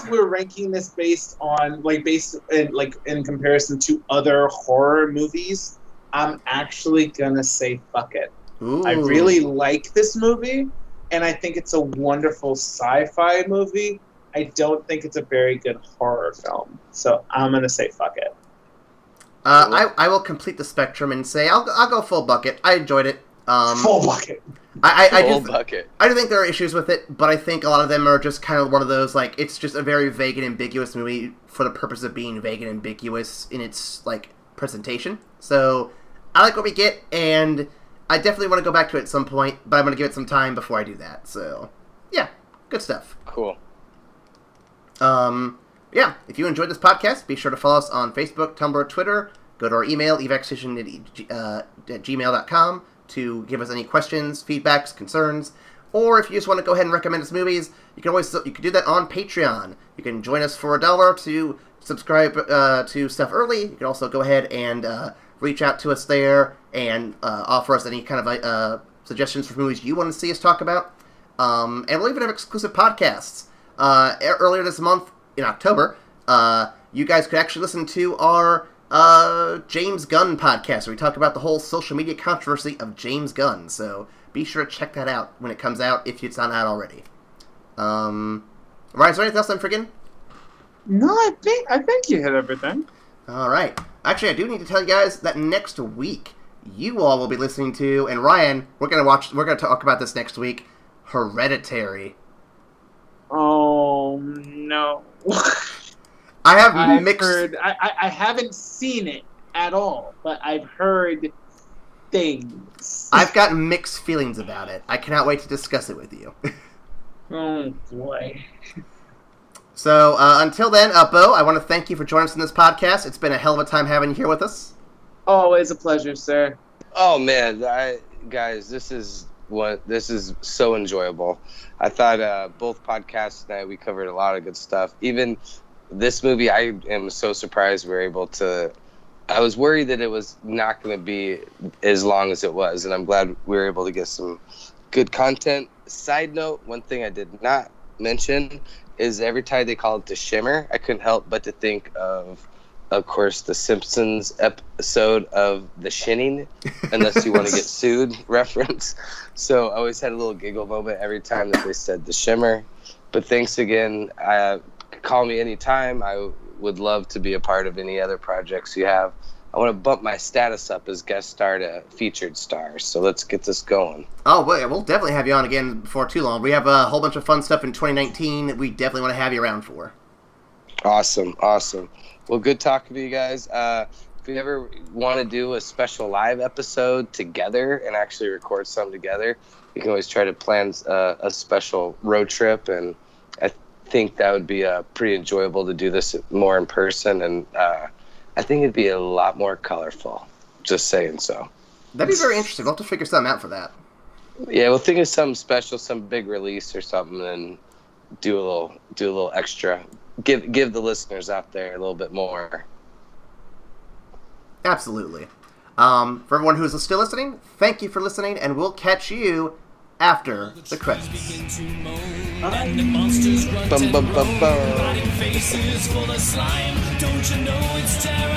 we're ranking this based in comparison to other horror movies, I'm actually gonna say fuck it. Ooh. I really like this movie, and I think it's a wonderful sci-fi movie. I don't think it's a very good horror film, so I'm gonna say fuck it. I will complete the spectrum and say I'll go full bucket. I enjoyed it. Full bucket. I Bucket. do think there are issues with it, but I think a lot of them are just kind of one of those, like, it's just a very vague and ambiguous movie for the purpose of being vague and ambiguous in its, like, presentation. So, I like what we get, and I definitely want to go back to it at some point, but I'm going to give it some time before I do that. So, yeah, good stuff. Cool. Yeah, if you enjoyed this podcast, be sure to follow us on Facebook, Tumblr, Twitter. Go to our email, evacstation at gmail.com, to give us any questions, feedbacks, concerns, or if you just want to go ahead and recommend us movies, you can do that on Patreon. You can join us for $1 to subscribe to stuff early. You can also go ahead and reach out to us there and offer us any kind of suggestions for movies you want to see us talk about. And we'll even have exclusive podcasts. Earlier this month, in October, you guys could actually listen to our James Gunn podcast, where we talk about the whole social media controversy of James Gunn. So be sure to check that out when it comes out, if it's not out already. Ryan, is there anything else I'm forgetting? No, I think you hit everything. All right. Actually, I do need to tell you guys that next week you all will be listening to, and Ryan, we're gonna talk about this next week, Hereditary. Oh no. I've mixed. Heard, I haven't seen it at all, but I've heard things. I've got mixed feelings about it. I cannot wait to discuss it with you. Oh boy. So until then, Beau, I want to thank you for joining us in this podcast. It's been a hell of a time having you here with us. Always a pleasure, sir. Oh man, guys, this is so enjoyable. I thought both podcasts tonight we covered a lot of good stuff. Even this movie, I am so surprised we were able to. I was worried that it was not going to be as long as it was, and I'm glad we were able to get some good content. Side note, one thing I did not mention is every time they call it the Shimmer, I couldn't help but to think of course, the Simpsons episode of The Shinning, unless you want to get sued reference. So I always had a little giggle moment every time that they said the Shimmer. But thanks again. Call me anytime. I would love to be a part of any other projects you have. I want to bump my status up as guest star to featured star. So let's get this going. Oh, well, we'll definitely have you on again before too long. We have a whole bunch of fun stuff in 2019 that we definitely want to have you around for. Awesome. Well, good talking to you guys. If you ever want to do a special live episode together and actually record something together, you can always try to plan a special road trip, and I think that would be pretty enjoyable to do this more in person, and I think it'd be a lot more colorful. Just saying so. That'd be very interesting. We'll have to figure something out for that. Yeah, we'll think of something special, some big release or something, and do a little extra. Give the listeners out there a little bit more. Absolutely. For everyone who is still listening, thank you for listening, and we'll catch you after the credits. And the monsters grunt Bum, and bum, bum, groan, bum. rotting faces full of slime. Don't you know it's terrible?